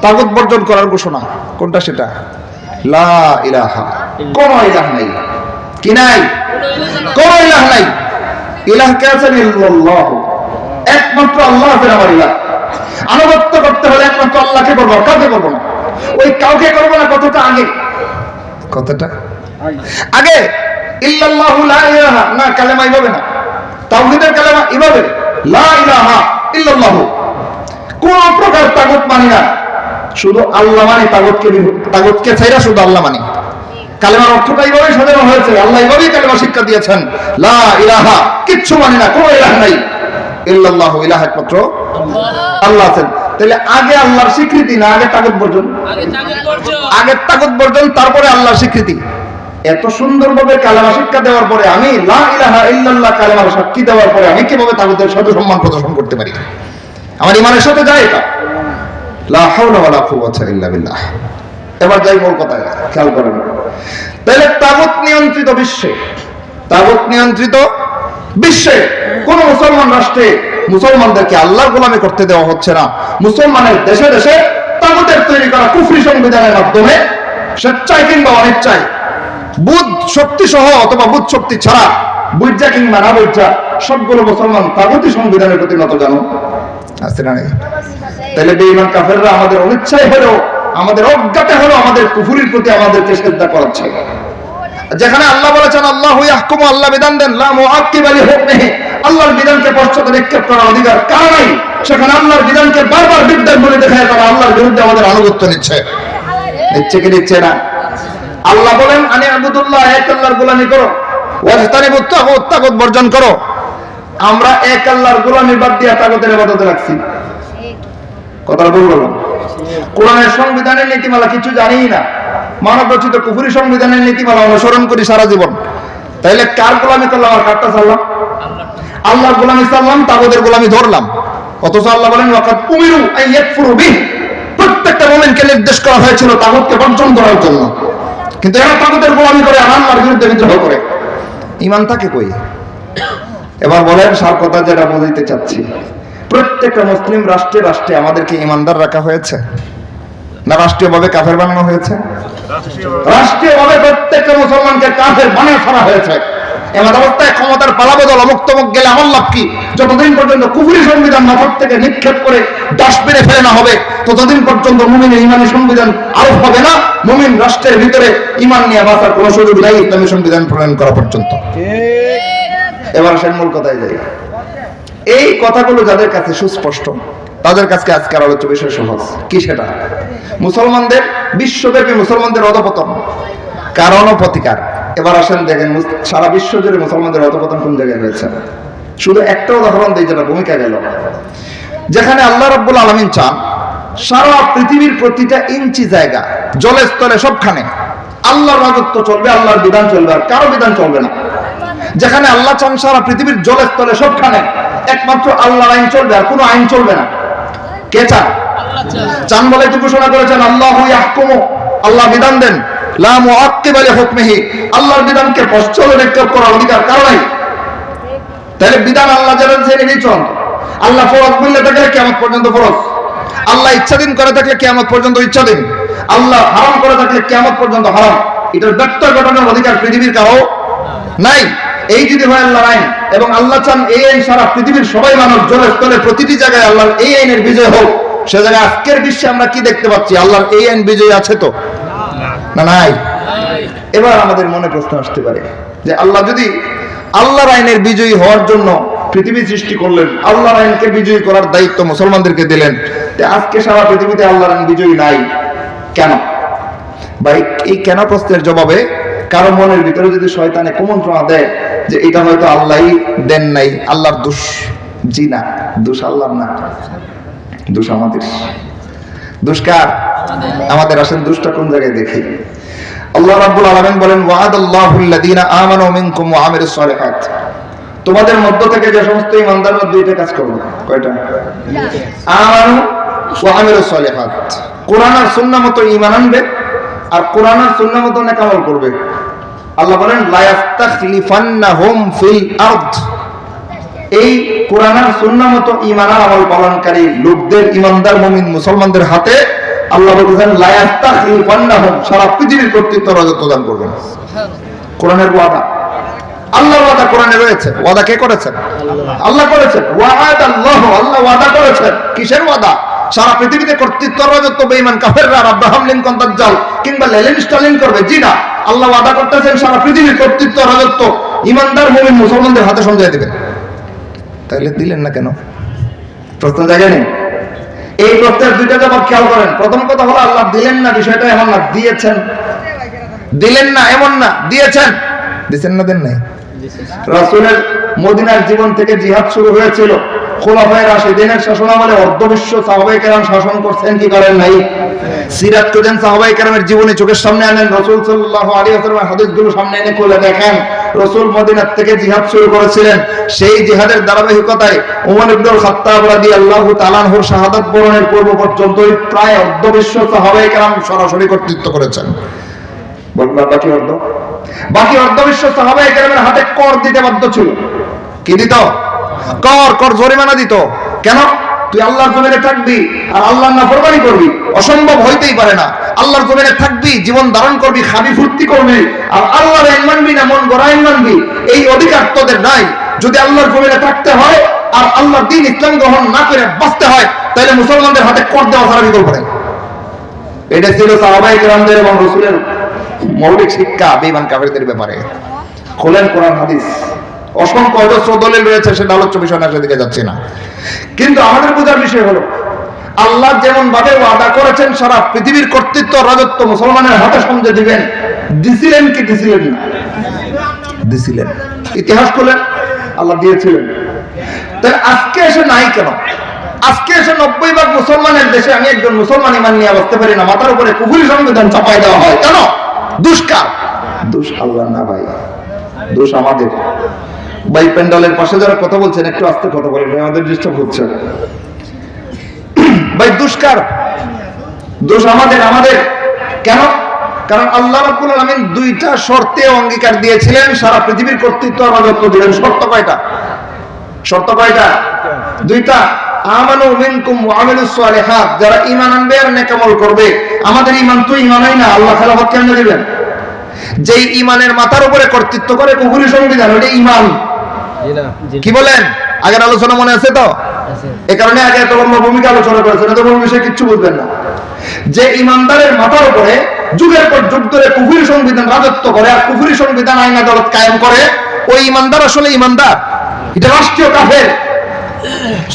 তাগুত বর্জন করার ঘোষণা। কোনটা সেটা? লা ইলাহা, কোন ইলাহ নাই। কি নাই? কোন ইলাহ নাই। ইলাহ কে আছেন? ইল্লাল্লাহ, একমাত্র আল্লাহ আছেন আমার ইলাহ। আনুগত্য করতে হলে একমাত্র আল্লাহকে করবো, কাউকে করবো না। ওই কাউকে করবো না কতটা আগে, কতটা আগে ইল্লাল্লাহু লা ইলাহা না, কালেমা এইভাবে না, তাওহীদের কালেমা এইভাবে লা ইলাহা ইল্লাল্লাহু। কোন প্রকার তাগুত মানি না, শুধু আল্লাহ মানি। তাগুতকে ছাইরা শুধু আল্লাহ মানি। কালেমার অর্থটা এইভাবেই সাজানো হয়েছে, আল্লাহ এইভাবেই কালেমা শিক্ষা দিয়েছেন। লা ইলাহা, কিচ্ছু মানি না, কোনো ইলাহ নাই। ইল্লাল্লাহু, ইলাহ একমাত্র আল্লাহ আছেন। তাহলে আগে আল্লাহর স্বীকৃতি না আগে তাগুত বর্জন? আগে তাগুত বর্জন, তারপরে আল্লাহর স্বীকৃতি। এত সুন্দরভাবে কালেমা শিক্ষা দেওয়ার পরে আমি লা ইলাহা ইল্লাল্লাহ কালেমার সাক্ষী দেওয়ার পরে আমি কিভাবে তাগুতের সাথে সম্মান প্রদর্শন করতে পারি? আমার ইমানের সাথে যায় এটা। লা হাওলা ওয়ালা কুওয়াতা ইল্লা বিল্লাহ। এবার যাই মূল কথায়, খেয়াল করেন। তাহলে তাগুত নিয়ন্ত্রিত বিশ্বে, তাগুত নিয়ন্ত্রিত বিশ্বে কোন মুসলমান রাষ্ট্রে মুসলমানদেরকে আল্লাহর গোলামি করতে দেওয়া হচ্ছে না। মুসলমানের দেশে দেশে তাগুতের তৈরি করা কুফরি সংবিধানের মাধ্যমে স্বেচ্ছায় কিংবা অনিচ্ছায় বুধ শক্তি সহ অথবা বুধ শক্তি ছাড়া, বুঝা কিংবা না বুঝা, সবগুলো মুসলমান তাগুতি সংবিধানের প্রতি নত জানো আছে না? তাহলে বেঈমান কাফেররা আমাদের অনিচ্ছায় হলেও, আমাদের অজ্ঞাতে হলেও আমাদের কুফরির প্রতি আমাদেরকে সিজদা করাচ্ছে। যেখানে আল্লাহ বলেছেন আল্লাহু ইয়াহকুমু, আল্লাহ বিধান দেন, লা মুআক্কিবা লিহুকমিহি, আল্লাহর বিধানকে পশ্চাতে নিক্ষেপ করার অধিকার কারো নাই, সেখানে আল্লাহর বিধানকে বারবার বিদ্রোহ বলে দেখায় তারা আল্লাহর বিরুদ্ধে আমাদের আনুগত্য নিচ্ছে। নিচ্ছে কি নিচ্ছে না? আল্লাহ বলেন আনি আবুদুল্লাহ, এক আল্লাহর গোলামি করো, ওয়াজতানিবুত তাগুত, তাগুত বর্জন করো। আমরা এক আল্লাহর গোলামি বাদ দিয়ে তাগুতের ইবাদতে লাগছি। কথা বললাম, কোরআনের সংবিধানের নীতিমালা কিছু জানিই না, মানব রচিত কুফরি সংবিধানের নীতিমালা অনুসরণ করি সারা জীবন। তাইলে কার গোলামি করলাম আর কারটা ছাড়লাম? আল্লাহর গোলামি ছাড়লাম, তাগুতের গোলামি ধরলাম। অথচ আল্লাহ বলেন ওয়াকাদ উমিরু আন ইয়াকফুরু বিহি, প্রত্যেকটা মুমিনকে নির্দেশ করা হয়েছিল তাগুতকে বর্জন করার জন্য, কিন্তু এরা তাগুতের গোলামি করে আর আল্লাহর বিরুদ্ধে বিদ্রোহ করে। ঈমান থাকে কই? এবার বলেন সার কথা যেটা বলতে চাচ্ছি, প্রত্যেকটা মুসলিম রাষ্ট্রে রাষ্ট্রে আমাদেরকে ঈমানদার রাখা হয়েছে না রাষ্ট্রীয়ভাবে কাফের বানানো হয়েছে? রাষ্ট্রীয়ভাবে প্রত্যেকটা মুসলমানকে কাফের বানিয়ে ফেলা হয়েছে। এমন অবস্থায় ক্ষমতার পালাবদল অমুক্তমুখ গেলে আমার লাভ কি? যতদিন পর্যন্ত কুফরি সংবিধান মাথার থেকে নিক্ষেপ করে ডাস্টবিনে ফেলে না হবে, ততদিন পর্যন্ত মুমিনের ইমানি সংবিধান আরোপ হবে না। মুমিন রাষ্ট্রের ভিতরে ইমান নিয়ে বাঁচার কোনো সুযোগ নাই ইসলামী সংবিধান প্রণয়ন করা পর্যন্ত। এবার আসেন মূল কথায় যাই। এই কথাগুলো যাদের কাছে সুস্পষ্ট, তাদের কাছে আজকের আলোচ্য বিষয় সহজ। কি সেটা? মুসলমানদের বিশ্বব্যাপী মুসলমানদের অধঃপতন, কারণ ও প্রতিকার। এবার আসেন দেখেন সারা বিশ্ব জুড়ে মুসলমানদের অধঃপতন কোন জায়গায় হয়েছে। শুধু একটা উদাহরণ দিই যেটা ভূমিকা গেল। যেখানে আল্লাহ রাব্বুল আলামিন চান সারা পৃথিবীর প্রতিটা ইঞ্চি জায়গা, জলে স্থলে সবখানে আল্লাহর রাজত্ব চলবে, আল্লাহর বিধান চলবে, আর কারো বিধান চলবে না। যেখানে আল্লাহ চান সারা পৃথিবীর জলে স্থলে সবখানে একমাত্র আল্লাহর আইন চলবে, আর কোনো আইন চলবে না। কে চান? চান বলে তো ঘোষণা করেছেন আল্লাহু ইয়াহকুমু, আল্লাহ বিধান দেন, লা মুআক্কিবা লিহুকমিহি, আল্লাহর বিধানকে পশ্চাতে নিক্ষেপ করার অধিকার কারো নাই। তাহলে বিধান আল্লাহ যারা ছেড়ে দিয়েছেন, আল্লাহ ফরজ বললে থাকলে কিয়ামত পর্যন্ত ফরজ, আল্লাহ ইচ্ছাধীন করে থাকলে কিয়ামত পর্যন্ত ইচ্ছাধীন, আল্লাহ হারাম করে থাকলে কিয়ামত পর্যন্ত হারাম। এটার ব্যত্যয় ঘটানোর অধিকার পৃথিবীর কারো নাই। এই যদি হয় আল্লাহর আইন, এবং আল্লাহ চান এই আইন সারা পৃথিবীর সবাই মানুষ জলে স্থলে প্রতিটি জায়গায় আল্লাহর এই আইনের বিজয় হোক, সে জায়গায় আজকের বিশ্বে আমরা কি দেখতে পাচ্ছি? আল্লাহর এই আইন বিজয় আছে তো না? নাই। এবার আমাদের মনে প্রশ্ন আসতে পারে যে আল্লাহ যদি আল্লাহর আইনের বিজয়ী হওয়ার জন্য পৃথিবী সৃষ্টি করলেন, আল্লাহর আইনকে বিজয়ী করার দায়িত্ব মুসলমানদেরকে দিলেন, আজকে সারা পৃথিবীতে আল্লাহর আইন বিজয়ী নাই কেন? ভাই এই কেন প্রশ্নের জবাবে কারো মনের ভিতরে যদি শয়তানে কুমন্ত্রণা দেয় যে এটা হয়তো আল্লাহই দেন নাই, আল্লাহর দোষ, জি না, দোষ আল্লাহর না, দোষ আমাদের। দোষ কার? আমাদের। আসেন দোষটা কোন জায়গায় দেখি। আল্লাহ রাব্বুল আলামিন বলেন ওয়া'আদাল্লাহুল লাযীনা আমানু মিনকুম ওয়া আমিলুস সালিহাত, তোমাদের মধ্য থেকে যে সমস্ত ঈমানদাররা দুইটা কাজ করবে। কয়টা? আমানু ওয়া আমিলুস সালিহাত, কোরআন আর সুন্নাহ মতো ঈমান আনবে আর কোরআন আর সুন্নাহ মতো নেক আমল করবে। আল্লাহ বলেন লা ইয়াস্তাখলিফান্নাহুম ফিল আরদ, এই কোরআন আর সুন্নাহ মতো ঈমান আর আমল পালনকারী লোকদের, ঈমানদার মুমিন মুসলমানদের হাতে আল্লাহ বলেন লা ইয়াস্তাখলিফান্নাহুম, সারা পৃথিবীর কর্তৃত্ব রাজত্ব দান করবেন। কোরআনের ওয়াদা, আল্লাহর ওয়াদা কোরআনে রয়েছে। ওয়াদা কে করেছেন? আল্লাহ করেছেন। ওয়া'আদাল্লাহু, আল্লাহ ওয়াদা করেছেন। কিসের ওয়াদা? সারা পৃথিবীতে কর্তৃত্ব রাজত্ব বেঈমান কাফেররা আব্রাহাম লিঙ্কন দাজ্জাল কিংবা লেনিন স্টালিন করবে, জি না, আল্লাহ ওয়াদা করতেছেন সারা পৃথিবীর কর্তৃত্ব রাজত্ব ঈমানদার মুমিন মুসলমানদের হাতে সঞ্চয় দিবেন। তাহলে দিলেন না কেন? প্রশ্ন জায়গা নেই। এই প্রশ্নের দুইটা জবাব খেয়াল করেন। প্রথম কথা হলো আল্লাহ দিলেন না, বিষয়টা এমন না, দিয়েছেন। দিলেন না এমন না, দিয়েছেন। দিয়েছেন না, দেন নাই। রাসূলের মদিনার জীবন থেকে জিহাদ শুরু হয়েছিল। খোলাফায়ে রাশিদিনের শাসনামলে অর্ধবিশ্ব সাহাবায়ে কেরাম শাসন করছেন, কি করেন নাই? সিরাত খুঁজেন, সাহাবায়ে কেরামের জীবনী চোখের সামনে আনেন, রাসূল সাল্লাল্লাহু আলাইহি ওয়াসাল্লামের হাদিসগুলো সামনে এনে খুলে দেখেন। রাসূল মদিনার থেকে জিহাদ শুরু করেছিলেন। সেই জিহাদের ধারাবাহিকতায় ওমর ইবনুল খাত্তাব রাদিয়াল্লাহু তাআলা আনহুর শাহাদাত বরণের পূর্ব পর্যন্ত প্রায় অর্ধবিশ্ব সাহাবায়ে কেরাম সরাসরি কর্তৃত্ব করেছেন। বলবা বাকি অর্ধবিশ্ব সাহাবায়ে কেরামের হাতে কর দিতে বাধ্য ছিল। কি দিত? কর কর জরিমানা দিত। কেন? তুই আল্লাহর জমিনে থাকবি আর আল্লাহর নাফরমানি করবি, অসম্ভব হইতেই পারে না। আল্লাহর জমিনে থাকবি, জীবন ধারণ করবি, খাবি ফুর্তি করবি, আর আল্লাহর আইন মানবি না মন গড়া আইন মানবি, এই অধিকার তোদের নাই। যদি আল্লাহর জমিনে থাকতে হয় আর আল্লাহর দ্বীন ইসলাম গ্রহণ না করে বাঁচতে হয়, তাহলে মুসলমানদের হাতে কর দেওয়া ছাড়া বিকল্প নেই। এটা ছিল সাহাবায়ে কেরামদের এবং রাসূলের মৌলিক শিক্ষা বেঈমান কাফেরদের ব্যাপারে। খোলেন কোরআন হাদিস, অসংখ্য অজস্র দলিল রয়েছে, সেটা আলোচ্য বিষয় না, সেদিকে যাচ্ছি না। কিন্তু আমাদের বোঝার বিষয় হলো, আল্লাহ যেমন ভাবে ওয়াদা করেছেন সারা পৃথিবীর কর্তৃত্ব রাজত্ব মুসলমানের হাতে সমঝে দিবেন, দিছিলেন কি দিছিলেন না? দিছিলেন। ইতিহাস খোলেন, আল্লাহ দিয়েছিলেন। তাহলে আজকে এসে নাই কেন? আজকে এসে 90% মুসলমানের দেশে আমি একজন মুসলমান ইমান নিয়ে বসতে পারি না, মাথার উপরে কুফরি সংবিধান চাপাই দেওয়া হয় কেন? দুষ্কার। দোষ আল্লাহ না ভাই, দোষ আমাদের। ভাই প্যান্ডালের পাশে যারা কথা বলছেন একটু আস্তে কথা বলেন, আমাদের ডিস্টার্ব হচ্ছে। ভাই দুষ্কার, দোষ আমাদের। আমাদের কেন? কারণ আল্লাহ রাব্বুল আলামিন দুইটা শর্তে অঙ্গীকার দিয়েছিলেন সারা পৃথিবীর কর্তৃত্ব রাজত্ব দিবেন। শর্ত কয়টা? শর্ত কয়টা? দুইটা। আমানু মিনকুম ওয়া আমিলুস সালিহাত, যারা ঈমান আনবে আর নেক আমল করবে। আমাদের ঈমান তো ঈমানই না, আল্লাহ খেলাফত কেন দিবেন? যেই ঈমানের মাথার উপরে কর্তৃত্ব করে কুফরি সংবিধান, ওটা ঈমান। কি বলেন? আগের আলোচনা মনে আছে তো? এই কারণে আগে এত লম্বা ভূমিকা আলোচনা করেছেন, এত বড় বিষয় কিচ্ছু বুঝবেন না। যে ঈমানদারের মাথার উপরে যুগের পর যুগ ধরে কুফরি সংবিধান রাজত্ব করে আর কুফরি সংবিধান আইন আদালত কায়েম করে, ওই ঈমানদার আসলে ঈমানদার? এটা রাষ্ট্রীয় কাফের।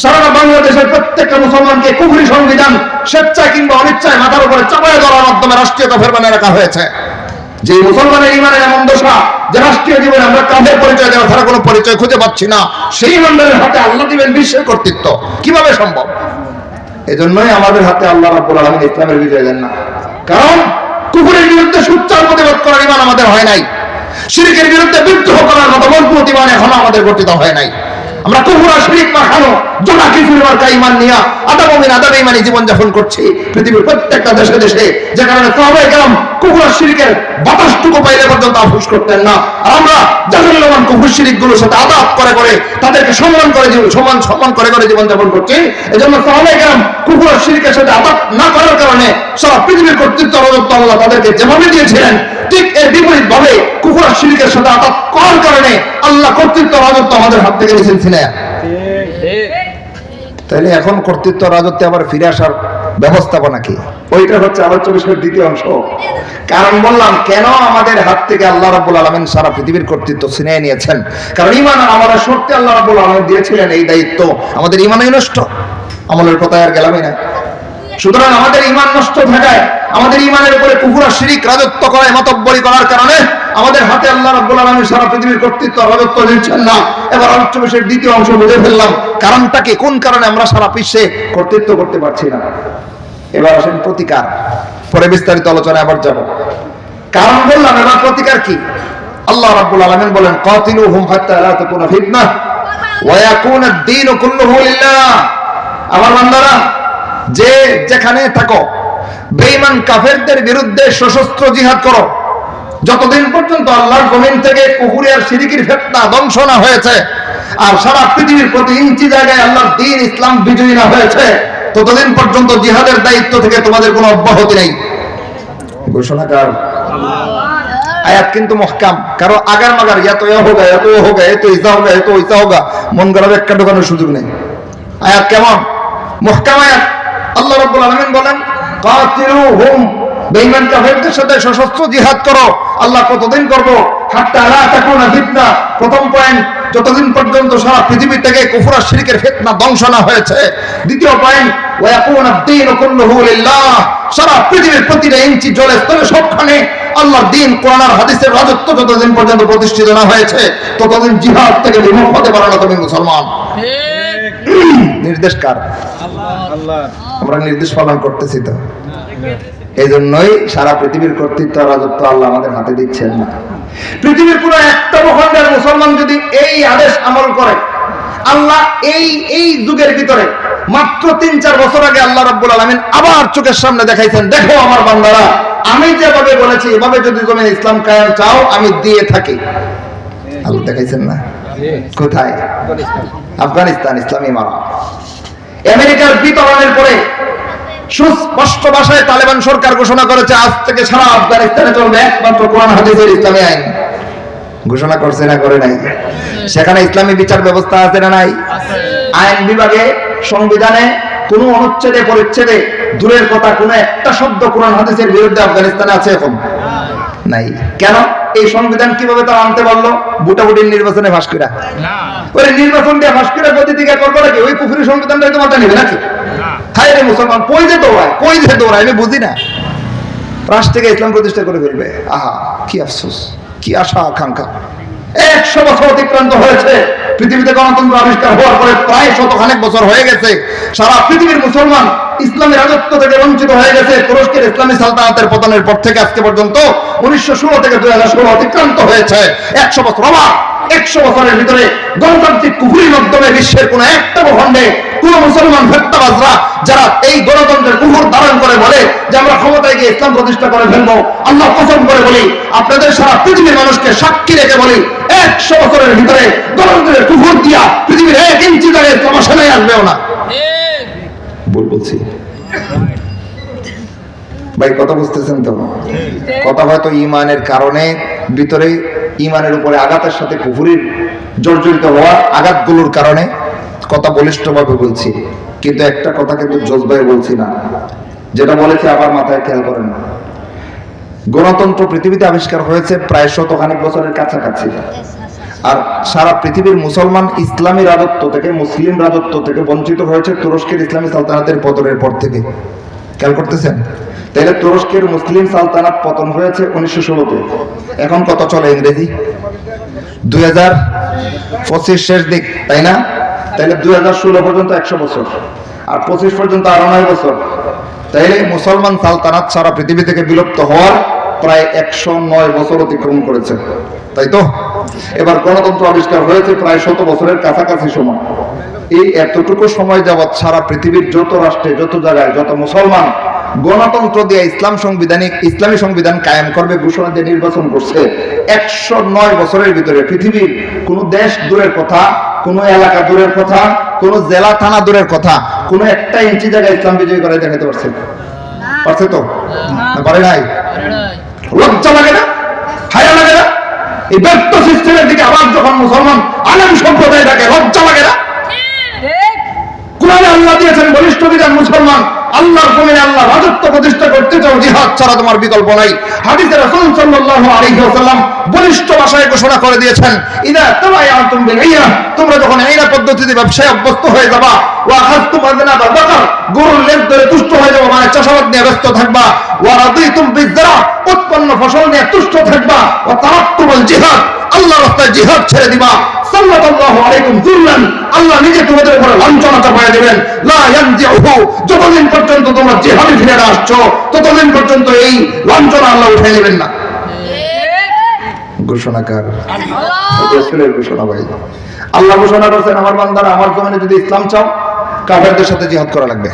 সারা বাংলাদেশের প্রত্যেকটা মুসলমানকে কুফরি সংবিধান স্বেচ্ছায় কিংবা অনিচ্ছায় মাথার উপরে চাপায় দেওয়ার মাধ্যমে রাষ্ট্রীয় কাফের বানিয়ে রাখা হয়েছে। যে মুসলমানের ঈমানের এমন দশা যে রাষ্ট্রীয় জীবনে আমরা কাফের পরিচয় দেওয়া ছাড়া কোনো পরিচয় খুঁজে পাচ্ছি না, সেই ঈমানদারের হাতে আল্লাহ দিবেন বিশ্বের কর্তৃত্ব, কিভাবে সম্ভব? এজন্যই আমাদের হাতে আল্লাহ রাব্বুল আলামিন ইসলামের বিজয় দেন না। কারণ কুফরের বিরুদ্ধে সোচ্চার প্রতিবাদ করার ঈমান আমাদের হয় নাই, শিরকের বিরুদ্ধে বিদ্রোহ করার মতো মজবুত ঈমান এখনো আমাদের গঠিত হয় নাই। আমরা কুফর আর শিরক মাখানো জোড়া কিফুর মার্কা ঈমান নিয়ে আদব ও আদব ঈমানি জীবন যাপন করছি পৃথিবীর প্রত্যেকটা দেশে দেশে, যে কারণে সাহাবায়ে কেরাম কুফর আর শিরকের বাতাসটুকু পাইলে পর্যন্ত আফসোস করতেন না। আর আমরা জাহান্নামের কুফর শিরক গুলোর সাথে আদাব করে করে তাদেরকে সম্মান করে সম্মান করে করে জীবন যাপন করছি। এজন্য সাহাবায়ে কেরাম কুফর আর শিরকের সাথে আদাব না করার কারণে সারা পৃথিবীর কর্তৃত্ব রাজত্ব আল্লাহ তাদেরকে যেভাবে দিয়েছিলেন, ঠিক এর বিপরীত ভাবে কুফর আর শিরকের সাথে আদাব করার কারণে আল্লাহ কর্তৃত্ব রাজত্ব আমাদের হাত থেকে নিয়েছেন। তাহলে এখন কর্তৃত্ব রাজত্বে আবার ফিরে আসার ব্যবস্থাপনা কি? ওইটা হচ্ছে আলোচ্য বিষয়ের দ্বিতীয় অংশ। কারণ বললাম কেন আমাদের হাত থেকে আল্লাহ রাব্বুল আলামিন সারা পৃথিবীর কর্তৃত্ব ছিনিয়ে নিয়েছেন। কারণ ঈমান আমাদের শর্তে আল্লাহ রাব্বুল আলামিন দিয়েছিলেন এই দায়িত্ব। আমাদের ঈমানই নষ্ট, আমলের কথায় আর গেলামই না। সুতরাং আমাদের ঈমান নষ্ট থাকায়, আমাদের ঈমানের উপরে কুফর আর শিরক রাজত্ব করায় মাতব্বরি করার কারণে আমাদের হাতে আল্লাহ রাব্বুল আলামিন সারা পৃথিবীর কর্তৃত্ব রাজত্ব দিচ্ছেন না। এবার আলোচ্য বিষয়ের দ্বিতীয় অংশ বুঝে ফেললাম, কারণটা কি, কোন কারণে আমরা সারা বিশ্বে কর্তৃত্ব করতে পারছি না। এবার আসেন প্রতিকার, পরে বিস্তারিত আলোচনায় আবার যাব। কারণ বললাম, এবার প্রতিকার কি? আল্লাহ রাব্বুল আলামিন বলেন, কাতিলুহুম হাত্তা লা তাকুনা ফিতনাহ ওয়া ইয়াকুনা আদ-দীনু কুল্লুহু লিল্লাহ। আমার বান্দারা, যে যেখানে থাকো বেঈমান কাফেরদের বিরুদ্ধে সশস্ত্র জিহাদ করো, যতদিন পর্যন্ত আল্লাহর জমিন থেকে কুফরি আর শিরকের ফিতনা ধ্বংস না হয়েছে আর সারা পৃথিবীর প্রতি ইঞ্চি জায়গায় আল্লাহর দ্বীন ইসলাম বিজয়ী না হয়েছে, ততদিন পর্যন্ত জিহাদের দায়িত্ব থেকে তোমাদের কোনো অব্যাহতি নেই। ঘোষণাকার আয়াত কিন্তু মুহকাম, কারো আগার মাগার ইয়া তো হোগা, এত হোগা, এত ইসা হোগা, এত ইসা হোগা মন গড়া ব্যাখ্যা ঢোকানোর সুযোগ নেই। আয়াত কেমন? মুহকাম আয়াত। আল্লাহ রাব্বুল আলামিন বলেন, কাতিলুহুম, বেঈমান কাফেরদের সাথে সশস্ত্র জিহাদ করো। আল্লাহ কতদিন করব? হাত্তা লা তাকুনা ফিতনা। প্রথম পয়েন্ট, যতদিন পর্যন্ত সারা পৃথিবী থেকে কুফর আর শিরকের ফিতনা ধ্বংস না হয়েছে। দ্বিতীয় পয়েন্ট, ওয়া ইয়াকুনা আদ-দীনু কুল্লুহু লিল্লাহ। সারা পৃথিবীর প্রতিটা ইঞ্চি জলে স্থলে সবখানে আল্লাহর দ্বীন কোরআন আর হাদিসের রাজত্ব যতদিন পর্যন্ত প্রতিষ্ঠিত না হয়েছে, ততদিন জিহাদ থেকে বিমুখ হতে পারো না তুমি মুসলমান। নির্দেশ কার? আল্লাহ। আমরা নির্দেশ পালন করতেছি তো, এই জন্যই সারা পৃথিবীর কর্তৃত্ব রাজত্ব আল্লাহ আমাদের হাতে দিচ্ছেন না। পৃথিবীর পুরো একটা ভূখণ্ডের মুসলমান যদি এই আদেশ আমল করে, আল্লাহ এই যুগের ভিতরে মাত্র 3-4 বছর আগে আল্লাহ রাব্বুল আলামিন আবার চোখের সামনে দেখাইছেন, দেখো আমার বান্দারা, আমি যেভাবে বলেছি এভাবে যদি তুমি ইসলাম কায়েম চাও আমি দিয়ে থাকি। আল্লাহ দেখাইছেন না? কোথায়? আফগানিস্তান, ইসলামী মারা। আমেরিকার বিতরণের পরে সুস্পষ্ট ভাষায় তালেবান সরকার ঘোষণা করেছে আজ থেকে সারা আফগানিস্তানে চলবে একমাত্র কোরআন হাদিসের ইসলামী আইন। ঘোষণা করছে না করে নাই? সেখানে ইসলামী বিচার ব্যবস্থা আছে না নাই? আইন বিভাগে, সংবিধানে কোন অনুচ্ছেদে পরিচ্ছেদে দূরের কথা কোন একটা শব্দ কোরআন হাদিসের বিরুদ্ধে আফগানিস্তানে আছে এখন? নাই। কেন? এই সংবিধান কিভাবে তারা আনতে পারলো? বুটাবুটির নির্বাচনে ফাঁস কইরা। ওই নির্বাচন দিয়ে ফাঁস কইরা গতি দিকে করবো নাকি? ওই কুফরি সংবিধানটাই তো মাথা নেবে নাকি? হায় রে মুসলমান, কই যে দৌড়ায়, কই যে দৌড়ায় আমি বুঝি না। রাষ্ট্র থেকে ইসলাম প্রতিষ্ঠা করে ফেলবে। আহা, কি আফসোস, কি আশা আকাঙ্ক্ষা। 100 বছর অতিক্রান্ত হয়েছে পৃথিবীতে গণতন্ত্র আবিষ্কার হওয়ার পরে, প্রায় শতখানেক বছর হয়ে গেছে। সারা পৃথিবীর মুসলমান ইসলামী রাজত্ব থেকে বঞ্চিত হয়ে গেছে। তুরস্কের ইসলামী সালতানাতের পতনের পর থেকে আজকে পর্যন্ত 1916 থেকে 2016 অতিক্রান্ত হয়েছে। 100 বছর। অবাক, 100 বছরের ভিতরে গণতান্ত্রিক কুফরির মাধ্যমে বিশ্বের কোন একটা ভূখণ্ডে কোন মুসলমান ফেতনাবাজরা যারা এই গণতন্ত্রের কুফর ধারণ করে বলে যে আমরা ক্ষমতায় গিয়ে ইসলাম প্রতিষ্ঠা করে ফেলবো, আল্লাহ কসম করে বলি, আপনাদের সারা পৃথিবীর মানুষকে সাক্ষী রেখে বলি, 100 বছরের ভিতরে গণতন্ত্রের কুফর দিয়া পৃথিবীর 1 ইঞ্চি জায়গায় ইসলাম আসেনাই, আসবেও না। বলছি ভাই, কথা বুঝতেছেন তো? কথা হয়তো ইমানের কারণে, ভিতরে ইমানের উপরে আঘাতের সাথে কুফরির জর্জরিত হওয়া আঘাতগুলোর কারণে কথা বলিষ্ঠভাবে বলছি, কিন্তু একটা কথা কিন্তু জজবায় বলছি না। যেটা বলেছে আবার মাথায় খেয়াল করেন। গণতন্ত্র পৃথিবীতে আবিষ্কার হয়েছে প্রায় শতখানেক বছরের কাছাকাছি, আর সারা পৃথিবীর মুসলমান ইসলামী রাজত্ব থেকে, মুসলিম রাজত্ব থেকে বঞ্চিত হয়েছে তুরস্কের ইসলামী সালতানাতের পতনের পর থেকে। খেয়াল করতেছেন? তাইলে তুরস্কের মুসলিম সালতানাত পতন হয়েছে 1916-তে। এখন কত চলে ইংরেজি? 2025 শেষ দিক, তাই না? তাইলে 2016 পর্যন্ত 100 বছর, আর 25 পর্যন্ত আরো 9 বছর। তাইলে মুসলমান সালতানাত সারা পৃথিবী থেকে বিলুপ্ত হওয়ার প্রায় 109 বছর অতিক্রম করেছে, তাই তো? এবার গণতন্ত্র আবিষ্কার হয়েছে প্রায় 100 বছরের কাছাকাছি সময়। এই এতটুকু সময় যাবৎ সারা পৃথিবীর যত রাষ্ট্রে, যত জায়গায়, যত মুসলমান গণতন্ত্র দিয়ে ইসলামী সংবিধান কায়েম করবে ঘোষণা দিয়ে নির্বাচন করছে, 109 বছরের ভিতরে পৃথিবীর কোন দেশ দূরের কথা, কোন এলাকা দূরের কথা, কোন জেলা থানা দূরের কথা, কোন একটা ইঞ্চি জায়গায় ইসলাম বিজয়ী করে দেখাতে পারছে? পারছে তো? পারে নাই? লজ্জা লাগে না? হায়া লাগে না? এই ব্যর্থ সিস্টেমের দিকে আবার যখন মুসলমান আলেম সম্প্রদায় থাকে, লজ্জা লাগে না? কোরআনে আল্লাহ দিয়েছেন বলিষ্ঠ বিধান, মুসলমান আল্লাহর জমিনে আল্লাহ রাজত্ব প্রতিষ্ঠা করতে চাও, জিহাদ ছাড়া তোমার বিকল্প নাই। হাদিসে রাসূল সাল্লাল্লাহু আলাইহি ওয়াসাল্লাম বলিষ্ঠ ভাষায় ঘোষণা করে দিয়েছেন, ইদা তাবায়াতুম বিল-আইনা, তোমরা যখন আইনা পদ্ধতিতে ব্যবসায় অভ্যস্ত হয়ে যাবা, ওয়া আখাযতুম আযনাবাল বাকার, গরুর লেজ ধরে তুষ্ট হয়ে যাবা, মানে চাষাবাদ নিয়ে ব্যস্ত থাকবা, ওয়া রাদিতুম বিয-যারা, উৎপন্ন ফসল নিয়ে তুষ্ট থাকবা, ওয়া তারাকতুমুল জিহাদ, আল্লাহর রাস্তায় জিহাদ ছেড়ে দিবা, সাল্লাল্লাহু আলাইকুম যুল্লান, আল্লাহ নিজে তোমাদের উপরে লাঞ্ছনা চাপায় দিবেন, লা ইয়ানজিউহু, যতদিন পর্যন্ত তোমরা জিহাদে ফিরে আসছো ততদিন পর্যন্ত এই লাঞ্ছনা আল্লাহ উঠে নেবেন না। ঘোষণাকার রাসূলের ঘোষণা। ভাই, আল্লাহ ঘোষণা করেছেন, আমার বান্দারা, আমার জমিনে যদি ইসলাম চাও, কাফেরদের সাথে জিহাদ করা লাগবে।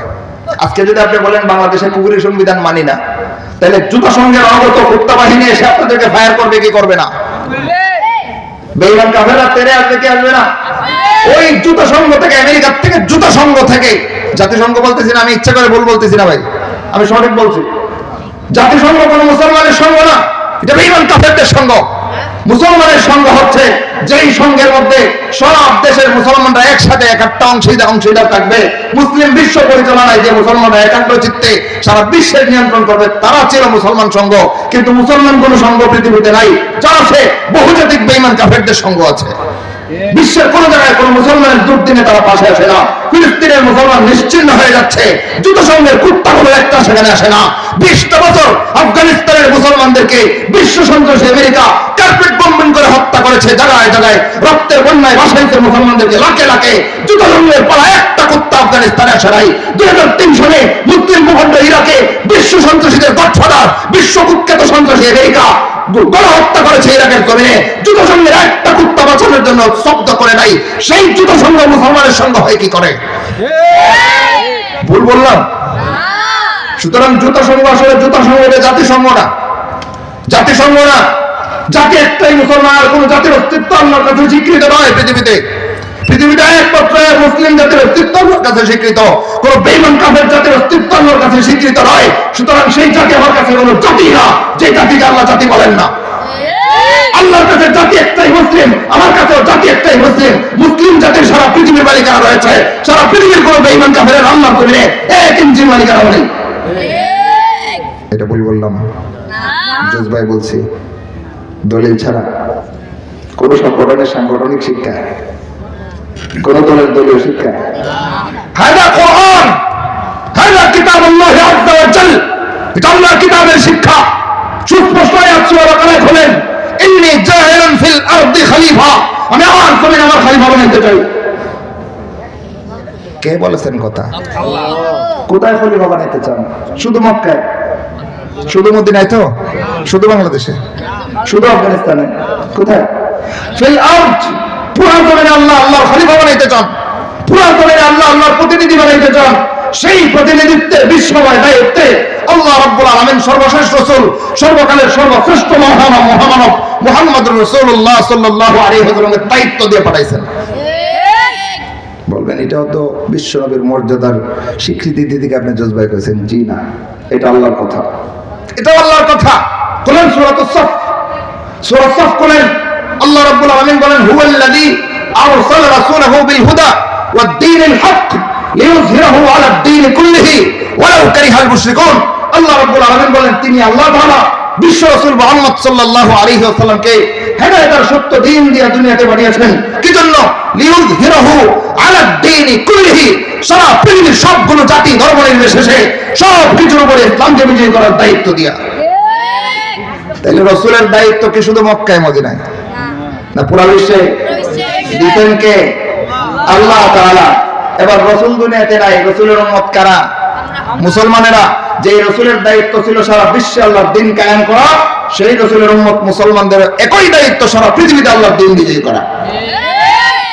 আজকে যদি আপনি বলেন বাংলাদেশের কুফরি সংবিধান মানি না, তাহলে জুতা সঙ্গে অগত কুত্তা বাহিনী এসে আপনাদেরকে ফায়ার করবে কি করবে না? বেঈমান কাফেররা তেরে আসবে কি আসবে না? ওই জুতা সংঘ থেকে, আমেরিকা থেকে, জুতা সংঘ থেকে, জাতিসংঘ বলতেছি না, আমি ইচ্ছা করে ভুল বলতেছি না ভাই, আমি সঠিক বলছি। জাতিসংঘ কোনো মুসলমানের সংঘ না, এটা বেঈমান কাফেরদের সংঘ। মুসলমানের সংঘ হচ্ছে যেই সংঘের মধ্যে সব দেশের মুসলমানরা একসাথে একটা অংশীদার থাকবে। মুসলিম বিশ্ব পরিচালনায় যে মুসলমানরা একাগ্র চিত্তে সারা বিশ্বের নিয়ন্ত্রণ করবে, তারা ছিল মুসলমান সংঘ। কিন্তু মুসলমান কোন সংঘ পৃথিবীতে নাই, যা আছে বহুজাতিক বেঈমান কাফেরদের সংঘ আছে। বিশ্বের কোন জায়গায় কোন মুসলমানের দুর্দিনে তারা পাশে আসে না। ফিলিস্তিনের মুসলমান নিশ্চিহ্ন হয়ে যাচ্ছে, যুদ্ধসংঘের কুত্তাগুলো একটা সেখানে আসে না। 20টা বছর আফগানিস্তানের মুসলমানদেরকে বিশ্ব সন্ত্রাসী আমেরিকা কার্পেট বম্বিং করে হত্যা করেছে, জায়গায় জায়গায় রক্তের বন্যায় ভাসাইছে মুসলমানদেরকে লাখে লাখে। যুদ্ধসংঘের পড়া একটা কুত্তা আফগানিস্তানে আসে নাই। 2003 সালে মুসলিম ভূখণ্ড ইরাকে বিশ্ব সন্ত্রাসীদের গডফাদার, বিশ্ব কুখ্যাত সন্ত্রাসী আমেরিকা গণহত্যা করেছে ইরাকের জমিনে। যুদ্ধসংঘের একটা কুত্তা বাঁচানোর জন্য শব্দ করে নাই। সেই যুদ্ধসংঘ মুসলমানের সঙ্গ হয় কি করে? ভুল বললাম? সুতরাং জুতা সংঘ আসলে জুতা সংঘ, জাতিসংঘ না, জাতিসংঘ না। জাতি একটাই মুসলমান, আর কোন জাতির অস্তিত্ব আল্লাহর কাছে স্বীকৃত নয় পৃথিবীতে। পৃথিবীতে একমাত্র মুসলিম জাতির অস্তিত্ব আল্লাহর কাছে স্বীকৃত, কোন বেঈমান কাফের জাতির অস্তিত্ব আল্লাহর কাছে স্বীকৃত নয়। সুতরাং সেই জাতি আমার কাছে কোনো জাতি না, যে জাতিকে আল্লাহ জাতি বলেন না। আল্লাহর কাছে জাতি একটাই মুসলিম, আমার কাছেও জাতি একটাই মুসলিম। মুসলিম জাতির সারা পৃথিবীর মালিকানা রয়েছে, সারা পৃথিবীর কোনো বেঈমান কাফের আল্লাহর জমিনে 1 ইঞ্চির মালিকানা নেই। এটা বললাম জজ ভাই, বলছি দলিল ছাড়া কোন সংগঠনের সাংগঠনিক শিক্ষা, কোন দলের দলীয় শিক্ষা। হাদা কোরআন, হাদা কিতাবুল্লাহ আযজা ওয়া জাল, এটা আল্লাহর কিতাবের শিক্ষা। সুস্পষ্ট আয়াত সূরা বাকারায় বলেন, ইন্নী জাইলুন ফিল আরদি খলিফা, আমি আমার জমিনে আমার খলিফা বানাইতে চাই। কে বলেছেন কথা? আল্লাহ। কোথায় খলিফা বানাইতে চান? শুধু মক্কায়, শুধু মদিনায়, তো শুধু বাংলাদেশে, শুধু আফগানিস্তানে, কোথায়? ফিল আরদ, পুরো জমিনে আল্লাহ আল্লাহর খলিফা বানাইতে চান, পুরো জমিনে আল্লাহ আল্লাহর প্রতিনিধি বানাইতে চান। সেই প্রতিনিধিত্বে, বিশ্বময় দায়িত্বে আল্লাহ রাব্বুল আলামিন সর্বশেষ রাসূল, সর্বকালের সর্বশ্রেষ্ঠ মহামানব মুহাম্মদুর রাসূলুল্লাহ সাল্লাল্লাহু আলাইহি ওয়াসাল্লামের দায়িত্ব দিয়ে পাঠাইছেন। বলবেন এটাও তো বিশ্বনবীর মর্যাদার স্বীকৃতি দিতে আপনি জজ ভাই করেছেন? জি না, এটা আল্লাহর কথা, এটা আল্লাহর কথা। বলেন সূরাতুস সাফ, সূরা সাফ বলেন আল্লাহ রাব্বুল আলামিন বলেন, হুয়াল্লাযী আরসালা রাসূলাহু বিল হুদা ওয়াদ দীনিল হক লিইয়ুযহিরাহু আলাদ দীন কুল্লিহি ওয়ালাউ কারিহাল মুশরিকুন। আল্লাহ রাব্বুল আলামিন বলেন, তিনি আল্লাহ তাআলা বিশ্ব রাসূল মুহাম্মদ সাল্লাল্লাহু আলাইহি ওয়াসাল্লামকে হেদায়েতের সত্য দ্বীন দিয়ে দুনিয়াতে পাঠিয়েছেন। কি জন্য? লিইয়ুযহিরাহু আলাদ দীন কুল্লিহি, সারা পৃথিবীর সবগুলো জাতি ধর্ম নির্বিশেষে সব কিছুর উপরে ইসলামকে বিজয়ী করার দায়িত্ব দিয়া। তাহলে রাসূলের দায়িত্ব কি শুধু মক্কায় মদিনায় না পুরো বিশ্বে? দিতেন কে? আল্লাহ তাআলা। এবার রাসূল দুনিয়াতে নাই, রাসূলের উম্মত কারা? মুসলমানেরা। যে রাসূলের দায়িত্ব ছিল সারা বিশ্বে আল্লাহর দ্বীন কায়েম করা, সেই রাসূলের উম্মত মুসলমানদের একই দায়িত্ব সারা পৃথিবীতে আল্লাহর দ্বীন বিজয়ী করা।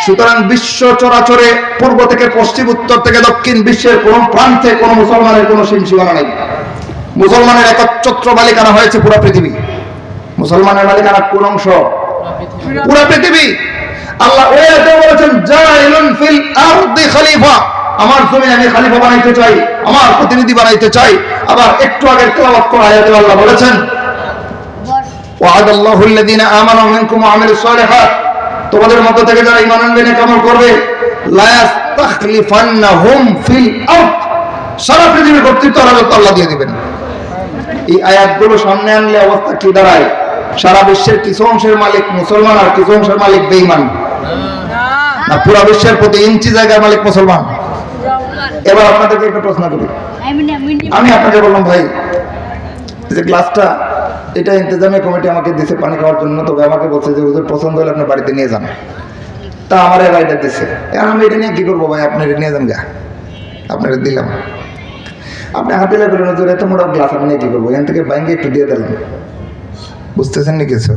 সুতরাং বিশ্ব চরাচরে পূর্ব থেকে পশ্চিম, উত্তর থেকে দক্ষিণ, বিশ্বের কোন প্রান্তে কোন মুসলমানের কোন সীমানা নেই। মুসলমানের একচ্ছত্র মালিকানা হয়েছে পুরো পৃথিবী। মুসলমানের মালিকানা কোন অংশ? পুরো পৃথিবী। আল্লাহ ওয়াইতে বলেছেন, জাইলুন ফিল আরদি খলিফা, আমার জমিনে আমি খলিফা বানাইতে চাই, আমার প্রতিনিধি বানাইতে চাই। আবার একটু আগে তেলাওয়াত করা আয়াতে আল্লাহ বলেছেন, ওয়া'আদাল্লাহু আল্লাযীনা আমানু মিনকুম ওয়া আমিলুস সালিহাত, তোমাদের মধ্য থেকে যারা ঈমান আনবে, নেক আমল করবে, লা ইস্তাখলিফান্নাহুম ফিল আরদ, সারা পৃথিবীর কর্তৃত্ব আল্লাহ দিয়ে দিবেন। এই আয়াতগুলো সামনে আনলে অবস্থা কি দাঁড়ায়? সারা বিশ্বের কিছু অংশের মালিক মুসলমান আর কিছু অংশের মালিক বেঈমান। না, পুরো বিশ্বের প্রতি ইঞ্চি জায়গার মালিক মুসলমান। এবার আপনাদেরকে একটা প্রশ্ন করি। আমি আপনাকে বললাম, ভাই যে গ্লাসটা এটা ইন্তেজামিয়া কমিটি আমাকে দিছে পানি খাওয়ার জন্য, তবে আমাকে বলছে যে হুজুর পছন্দ হলে আপনার বাড়িতে নিয়ে যান। তা আমার এই রাইডার দিছে, আমি এটা নিয়ে কি করবো? ভাই আপনি নিয়ে যান গা, আপনারা দিলাম। আপনি হাতে বললেন, হুজুর এত মোটা গ্লাস আমি নিয়ে কি করবো? এখান থেকে ব্যাংকে একটু দিয়ে দিলাম। বুঝতেছেন নি কিছু?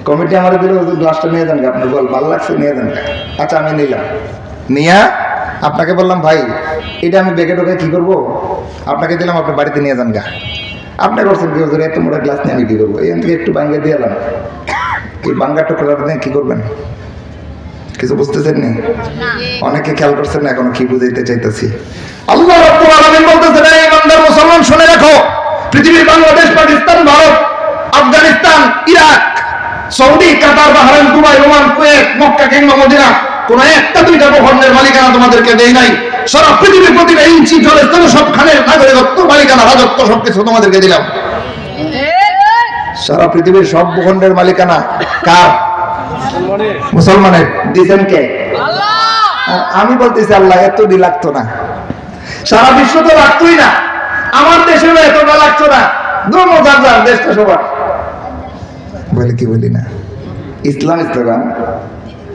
কমিটি আমার দিল, হুজুর গ্লাসটা নিয়ে যান গা, আপনার বল ভালো লাগছে, নিয়ে যান গা। আচ্ছা আমি নিলাম, নিয়া আপনাকে বললাম, ভাই এটা আমি বেগে ঢোকে কি করবো? আপনাকে দিলাম, আপনার বাড়িতে নিয়ে যান গা। আপনি করছেন কি? হুজুর এত মোটা গ্লাস নিয়ে আমি কি করবো? এখান থেকে একটু ব্যাংকে দিয়ে এলাম। এই বাঙ্গা টুকরা নিয়ে কি করবেন? কিছু বুঝতেছেন নি? অনেকে খেয়াল করছেন না এখনো কি বুঝাইতে চাইতেছি। আল্লাহ রাব্বুল আলামিন বলতেছেন, এই ইমানদার মুসলমান শুনে রাখো, পৃথিবীর Bangladesh, Pakistan, Bharat, Afghanistan, Iraq, Saudi, Qatar, Bahrain, Dubai, Oman, Kuwait, Mecca কিংবা মদিনা কোন একটা দুইটা ভূখণ্ডের মালিকানা তোমাদেরকে দেই নাই। সারা পৃথিবীর প্রতিটা ইঞ্চি জলস্তর সবখানের নাগরিকত্ব, মালিকানা, রাজত্ব সবকিছু তোমাদেরকে দিলাম। সারা পৃথিবীর সব ভূখণ্ডের মালিকানা কার? মুসলমানের। দিয়েছেন কে? আমি বলতেছি আল্লাহ, এতটি লাগতো না, সারা বিশ্ব তো লাগতোই না, আমার দেশেও এতটা লাগতো না। দেশটা সবার বলে কি বলি না, ইসলাম স্লোগান,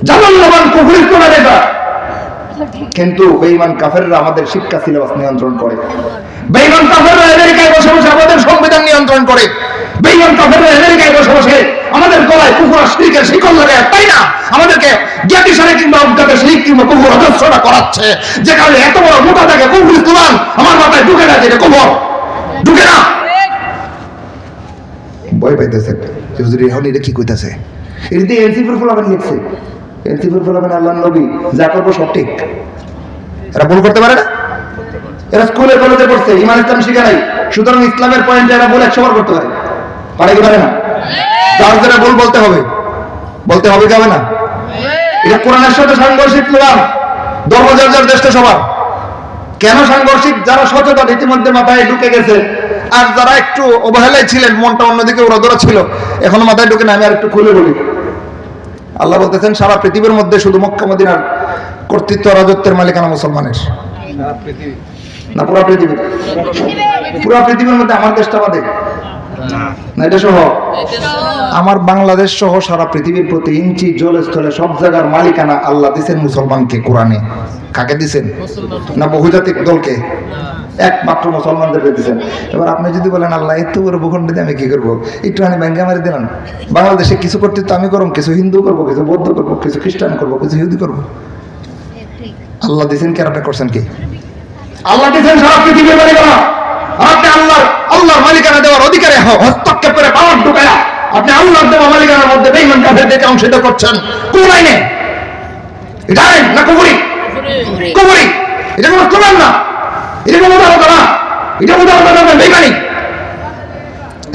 জালাল্লাবান কুফরি স্লোগান এটা। কিন্তু বেঈমান কাফেররা আমাদের শিক্ষা সিলেবাস নিয়ন্ত্রণ করে। বেঈমান কাফেররা আমেরিকায় বসে বসে আমাদের সংবিধান নিয়ন্ত্রণ করে। বেঈমান কাফেররা আমেরিকায় বসে বসে আমাদের গলায় কুফর আর শিরকের শিকল লাগায়, তাই না? আমাদেরকে জ্ঞাতিসারে কিংবা অজ্ঞাতে শিরক কিংবা কুফর অজস্রটা করাচ্ছে, যে কারণে এত বড় মোটা থাকে কুফরি স্লোগান আমার মাথায় ঢুকে না, যেটা কুফর ঢুকে না। ভয় পাইতেছেন যে হুজুর এখন এটা কি কইতাছে, এটা দিয়ে এনসিপির ফলাফল লিখছে, এনসিপির ফলাফল আল্লাহ নবী যা করবো সব ঠিক। এরা ভুল করতে পারে না? এরা স্কুলে কলেজে পড়ছে, ইমান ইসলাম শিখে নাই, সুতরাং ইসলামের পয়েন্টে এরা ভুল 100 বার করতে পারে, পারে কি পারে না? তার জন্য ভুল বলতে হবে কি হবে না? এটা কোরআনের সাথে সাংঘর্ষিক প্রমাণ। ধর্মযার দেশটা সবার কেন সাংঘর্ষিক? যারা সচেতন ইতিমধ্যে মাথায় ঢুকে গেছে, আর যারা একটু অবহেলায় ছিলেন, মনটা অন্যদিকে ওরা ছিল, এখনো মাথায় ঢুকে না। আমি আর একটু খুলে বলি। আল্লাহ বলতেছেন সারা পৃথিবীর মধ্যে শুধু মক্কা মদিনার কর্তৃত্ব রাজত্বের মালিকানা মুসলমানের না? পুরা পৃথিবীর মধ্যে আমার দেশটা বাদে না? এটা সহ আমার বাংলাদেশ সহ সারা পৃথিবীর প্রতি ইঞ্চি জলে স্থলে সব জায়গার মালিকানা আল্লাহ দিচ্ছেন মুসলমানকে। কোরআনে কাকে দিচ্ছেন? না বহুজাতিক দলকে? একমাত্র মুসলমানদেরকে দিচ্ছেন। এবার আপনি যদি বলেন আল্লাহ এত বড় ভূখণ্ড দিয়ে আমি কি করবো, একটুখানি ব্যাঙ্গা মারি দিলাম, বাংলাদেশে কিছু কর্তৃত্ব আমি করবো, কিছু হিন্দু করবো, কিছু বৌদ্ধ করবো, কিছু খ্রিস্টান করবো, কিছু ইহুদি করবো। আল্লাহ দিচ্ছেন কি আর আপনি করছেন কি? আল্লাহ দিচ্ছেন সারা পৃথিবীর মালিকানা। আপনি আল্লাহর মালিকানা দেওয়ার অধিকারে হস্তক্ষেপ করে পাওয়ার ঢুকায়া আপনি আল্লাহর দেওয়া মালিকানার মধ্যে বেঈমান কাফেরদেরকে অংশিত করছেন। কোন আইনে? এটা আইন না কুফরি? কুফরি। এটা কোনো স্লোগান না, এটা কোনো উদাহরণ না, এটা উদাহরণ না, বেঈমানি।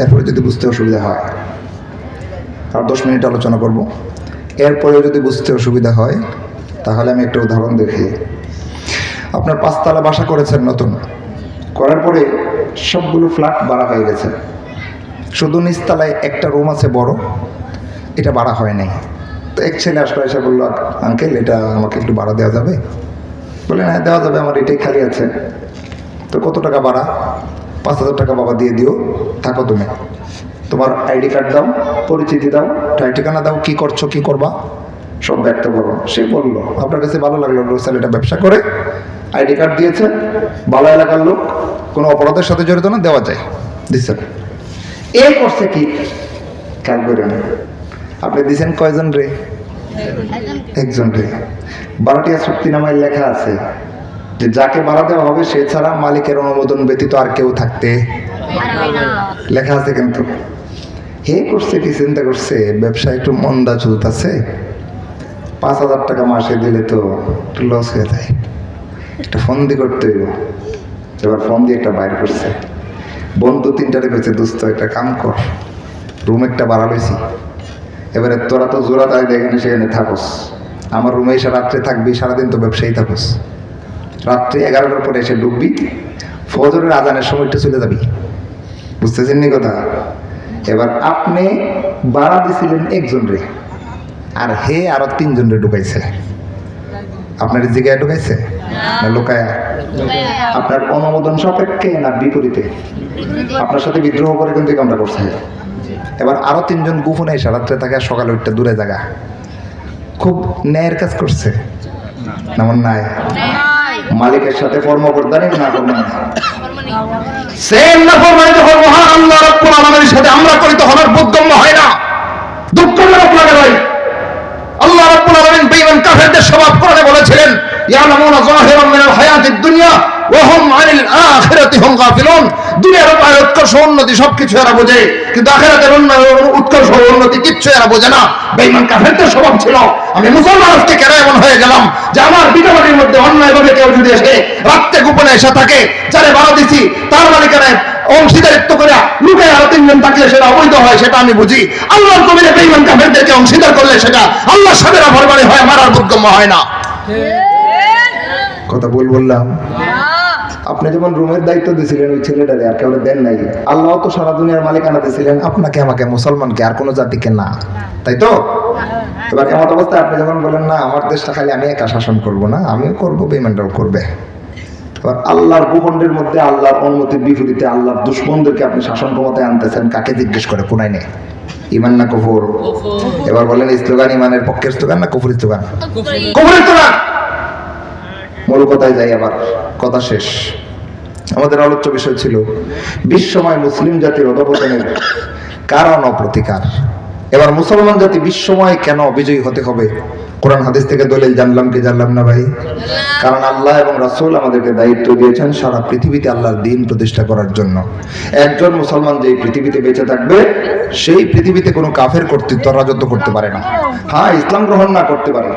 এরপরে যদি বুঝতে অসুবিধা হয়, আর 10 মিনিট আলোচনা করব, এরপরেও যদি বুঝতে অসুবিধা হয় তাহলে আমি একটা উদাহরণ দেখি। আপনার 5 তলা বাসা করেছেন, নতুন করার পরে সবগুলো ফ্ল্যাট ভাড়া হয়ে গেছে, শুধু নিচতলায় একটা রুম আছে বড়, এটা ভাড়া হয় নাই। তো এক ছেলে আসলো, এসে বললো আঙ্কেল এটা আমাকে একটু ভাড়া দেওয়া যাবে? বললেন হ্যাঁ দেওয়া যাবে, আমার এটাই খালি আছে। তো কত টাকা ভাড়া? 5,000 টাকা বাবা দিয়ে দিও, থাকো তুমি, তোমার আইডি কার্ড দাও, পরিচিতি দাও, ঠিকানা দাও, কি করছো কি করবা সব ব্যক্ত করো। সে বললো আপনার কাছে ভালো লাগলো, ছেলেটা ব্যবসা করে, আইডি কার্ড দিয়েছে, ভালো এলাকার লোক, কোনো অপরাধের সাথে জড়িত না, দেওয়া যায়, দিচ্ছেন। এ করছে কি কাজ করেন আপনি দিচ্ছেন কয়জন রে? একজন রে। 12টিয়া চুক্তিনামায় লেখা আছে যে যাকে ভাড়া দেওয়া হবে সে ছাড়া মালিকের অনুমোদন ব্যতীত আর কেউ থাকতে লেখা আছে। কিন্তু হে করছে কি, চিন্তা করছে ব্যবসা একটু মন্দা চলতেছে, 5,000 টাকা মাসে দিলে তো একটু লস হয়ে যায়, একটা ফোন দিয়ে করতে হইব। এবার ফোন দিয়ে একটা বাইর করছে, বন্ধু 3টারে কইছে দোস্ত একটা কাম কর, রুম একটা ভাড়া লইছি, এবারে তোরা তো জোড়া তাই এখানে সেখানে থাকোস, আমার রুমে এসে রাত্রে থাকবি, সারাদিন তো ব্যবসায়ী থাকোস, রাত্রে 11টার পরে এসে ঢুকবি, ফজরের আজানের সময়টা চলে যাবি। বুঝতেছেন নি কথা? এবার আপনি ভাড়া দিছিলেন একজন রে, আর হে আরো 3 জন রে ঢুকাইছে। আপনার জায়গায় ঢুকাইছে না লোকায়া? আপনার অনুমোদন সাপেক্ষে না বিপরীতে? আপনার সাথে বিদ্রোহ করে কিন্তু কামটা করছে। এবার আরো 3 জন গোপনে এসে রাত্রে থাকে, সকালে উঠতে দূরে জায়গা, খুব ন্যায়ের কাজ করছে না? নাই মালিকের সাথে কর্মকর্তারই না করবেন সেম না ফরমানি যখন মহান আল্লাহ রাব্বুল আলামিনের সাথে আমরা করি তখন আর বোধগম্য হয় না, দুঃখজনক লাগে ভাই। আল্লাহ রাব্বুল আলামিন বেঈমান কাফেরদের স্বভাব কোরআনে বলেছিলেন ইয়ালামুনা যাহিরাম মিনাল হায়াতিদ দুনিয়া ওয়া হুম আনিল আখিরাতি হুম গাফিলুন। দুনিয়ার উৎকর্ষ উন্নতি সবকিছু এরা বোঝে, কিন্তু আখিরাতের উৎকর্ষ উন্নতি কিচ্ছু এরা বোঝে না। বেঈমান কাফেরদের স্বভাব ছিল, আমি মুসলমান আজকে কেন এমন হয়ে গেলাম যে আমার বিধবাড়ির মধ্যে অন্যায়ভাবে কেউ যদি এসে রাত্রে গোপনে এসে থাকে, যারে ভাড়া দিছি তার মালিকানায় অংশীদারিত্ব করে লুকে আরো 3 জন থাকলে সেটা অবৈধ হয়, সেটা আমি বুঝি। আল্লাহর কবিরে বেঈমান কাফেরদেরকে অংশীদার করলে সেটা আল্লাহর সাথে নাফরমানি হয়, আমার আর বোধগম্য হয় না। কথা বললাম। আপনি যেমন রুমের দায়িত্ব দিয়েছিলেন ওই ছেলেটারে, আর কেউ দেন নাই। আল্লাহ তো সারা দুনিয়ার মালিকানা দিয়েছিলেন আপনাকে, আমাকে, মুসলমানকে, আর কোনো জাতিকে না, তাই তো? এবার এমন অবস্থায় আপনি যখন বলেন না আমার দেশটা খালি আমি একা শাসন করবো না, আমিও করবো, বেঈমানরাও করবে। এবার আল্লাহর ভূখণ্ডের মধ্যে আল্লাহর অনুমতির বিপরীতে আল্লাহর দুশমনদেরকে আপনি শাসন ক্ষমতায় আনতেছেন, কাকে জিজ্ঞেস করে? কোনায় নেই ইমান না কুফর? এবার বলেন স্লোগান ইমানের পক্ষের স্লোগান না কুফরের স্লোগান? কুফরের স্লোগান। মূল কথায় যাই, আবার কথা শেষ। আমাদের আলোচ্য বিষয় ছিল বিশ্বময় মুসলিম জাতির অধঃপতনের কারণ ও প্রতিকার। এবার মুসলমান জাতি বিশ্বময় কেন বিজয়ী হতে হবে, কোরআন হাদিস থেকে দলিল জানলাম কি জানলাম না ভাই? কারণ আল্লাহ এবং রাসূল আমাদেরকে দায়িত্ব দিয়েছেন সারা পৃথিবীতে আল্লাহর দ্বীন প্রতিষ্ঠা করার জন্য। একজন মুসলমান যেই পৃথিবীতে বেঁচে থাকবে সেই পৃথিবীতে কোনো কাফের কর্তৃত্ব রাজত্ব করতে পারে না। হ্যাঁ, ইসলাম গ্রহণ না করতে পারে,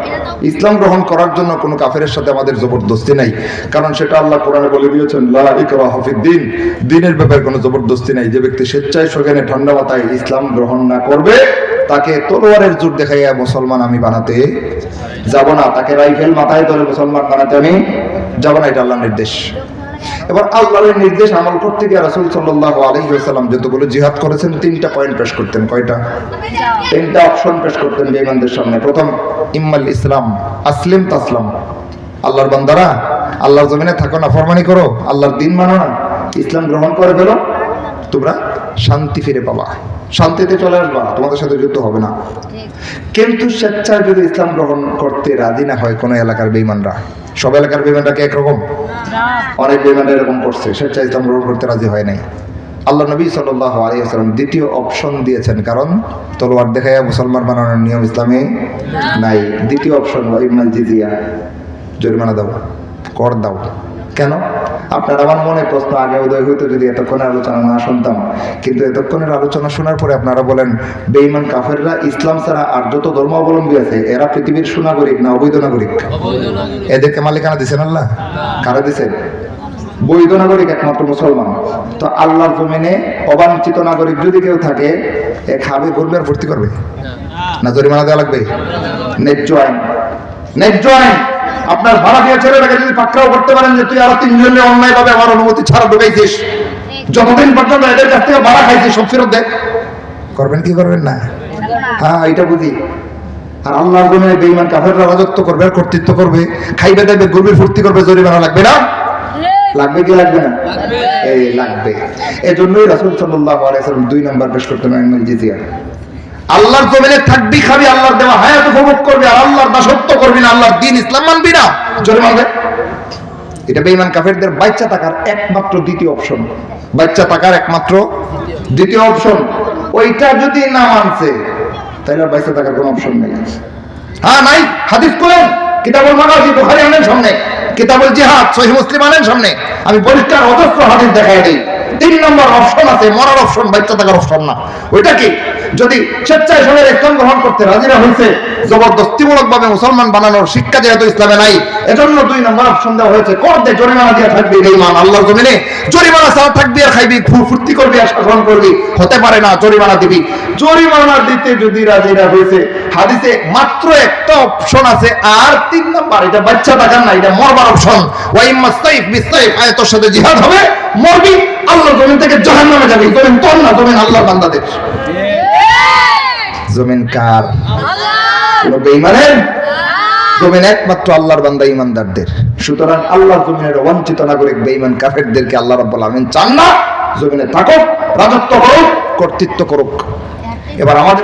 ইসলাম গ্রহণ করার জন্য কোনো কাফেরের সাথে আমাদের জবরদস্তি নাই, কারণ সেটা আল্লাহ কোরআনে বলে দিয়েছেন লা ইকরাহা ফিদ্দীন, দ্বীনের ব্যাপারে কোনো জবরদস্তি নাই। যে ব্যক্তি স্বেচ্ছায় সজ্ঞানে ঠান্ডা মাথায় ইসলাম গ্রহণ না করবে তাকে তলোয়ারের জোর দেখাইয়া মুসলমান আমি বানাতে যাব না, তাকে রাইফেল মাথায় ধরে মুসলমান বানাতে আমি যাব না, এটা আল্লাহর নির্দেশ। এবার আল্লাহর নির্দেশ আমল করতে গিয়ে রাসূল সাল্লাল্লাহু আলাইহি ওয়াসাল্লাম যতগুলো জিহাদ করেছেন তিনটা পয়েন্ট পেশ করতেন। কয়টা? তিনটা অপশন পেশ করতেন বেঈমানদের সামনে। প্রথম, ইম্মাল ইসলাম আসলিম তাসলাম, আল্লাহর বান্দারা আল্লাহর জমিনে থাকো না, ফরমানি করো, আল্লাহর দ্বীন মানো না, ইসলাম গ্রহণ করে ফেলো, তোমরা শান্তি ফিরে পাবা, শান্তিতে চলে আসবা, তোমাদের সাথে যুদ্ধ হবে না। কিন্তু স্বেচ্ছায় যদি ইসলাম গ্রহণ করতে রাজি না হয় কোনো এলাকার বেঈমানরা, সব এলাকার বেঈমানরা কি একরকম? অনেক বেঈমানরা এরকম করছে, স্বেচ্ছায় ইসলাম গ্রহণ করতে রাজি হয় নাই। আল্লাহ নবী সাল্লাল্লাহু আলাইহি ওয়াসাল্লাম দ্বিতীয় অপশন দিয়েছেন, কারণ তলোয়ার দেখাইয়া মুসলমান বানানোর নিয়ম ইসলামে নাই। দ্বিতীয় অপশন ইমাল জিজিয়া, জরিমানা দাও, কর দাও। কেন? আপনার আমার মনে প্রশ্ন আগে উদয় হইতো যদি এতক্ষণের আলোচনা না শুনতাম, কিন্তু এতক্ষণের আলোচনা শোনার পরে আপনারা বলেন বেঈমান কাফেররা ইসলাম ছাড়া আর যত ধর্মাবলম্বী আছে এরা পৃথিবীর সুনাগরিক না অবৈধ নাগরিক? এদেরকে মালিকানা দিচ্ছেন আল্লাহ? কারা দিচ্ছেন? বৈধ নাগরিক একমাত্র মুসলমান। তো আল্লাহর জমিনে অবাঞ্ছিত নাগরিক যদি কেউ থাকে, এ খাবে, ঘুরবে আর ভর্তি করবে না, জরিমানা দেওয়া লাগবে? ন্যায্য আইন, ন্যায্য আইন। আপনার ভাড়া দিয়ে ছেলেটাকে যদি পাকড়াও করতে পারেন যে তুই আরো তিনজনে অন্যায় ভাবে আমার অনুমতি ছাড়া ঢুকাইছিস, যতদিন পর্যন্ত এদের কাছ থেকে ভাড়া খাইছিস সব ফেরত দে, করবেন কি করবেন না? হ্যাঁ, এটা বুঝি। আর আল্লাহর জমিনে বেঈমান কাফেররা রাজত্ব করবে আর কর্তৃত্ব করবে, খাইবে দেবে, ঘুরবে, ফুর্তি করবে, জরিমানা লাগবে না? লাগবে কি লাগবে না? এই লাগবে। এজন্যই রাসূল সাল্লাল্লাহু আলাইহি ওয়াসাল্লাম 2 নাম্বার পেশ করতেন ইমাল জিজিয়া। আল্লাহর জমিনে থাকবি, খাবি, আল্লাহর দেওয়া হায়াত উপভোগ করবি, আর আল্লাহর দাসত্ব করবি না, আল্লাহর দ্বীন ইসলাম মানবি না, জরিমানা দে। এটা বেঈমান কাফেরদের বাচ্চা থাকার একমাত্র দ্বিতীয় অপশন, বাচ্চা থাকার একমাত্র দ্বিতীয় অপশন। ওইটা যদি না মানছে তাহলে আর বাচ্চা থাকার কোনো অপশন নেই। হ্যাঁ, নাই। হাদিস করেন, কিতাবুল মাগাজি বুখারী আনেন সামনে, কিতাবুল জিহাদ সহিহ মুসলিম আনেন সামনে, আমি পরিষ্কার অজস্র হাদিস দেখাই দেই। 3 নম্বর অপশন আছে, মরার অপশন, বাচ্চা থাকার অপশন না। ওইটা কি? যদি স্বেচ্ছায় সবাই ইসলাম গ্রহণ করতে রাজি না হয়েছে, জবরদস্তিমূলক ভাবে মুসলমান বানানোর শিক্ষা যেহেতু ইসলামে নাই, এজন্য 2 নম্বর অপশন দেওয়া হয়েছে। কর দে, জরিমানা দিয়ে থাকবি বেঈমান, আল্লাহর জমিনে জরিমানা ছাড়া থাকবি আর খাইবি, ফুর্তি করবি আর শাসন করবি, হতে পারে না, জরিমানা দিবি। জরিমানা দিতে যদি রাজি না হয়েছে, হাদিসে মাত্র একটা অপশন আছে, আর 3 নম্বর, এটা বাচ্চা থাকার না, এটা মরবার অপশন। ওয়া ইম্মা সাইফ বিসাইফ, আয়াতের সাথে জিহাদ হবে, মরবি, আল্লাহর জমিন থেকে জাহান্নামে যাবি। জমিন তোর না, জমিন আল্লাহর বান্দাদের। জমিন কার? কোন বেঈমানের? জমিন একমাত্র আল্লাহর বান্দা ইমানদারদের। সুতরাং আল্লাহর জমিনের অবাঞ্ছিত নাগরিক বেঈমান কাফেরদেরকে আল্লাহ রাব্বুল আলামিন চান না জমিনে থাকুক, রাজত্ব করুক, কর্তৃত্ব করুক। এবার আমাদের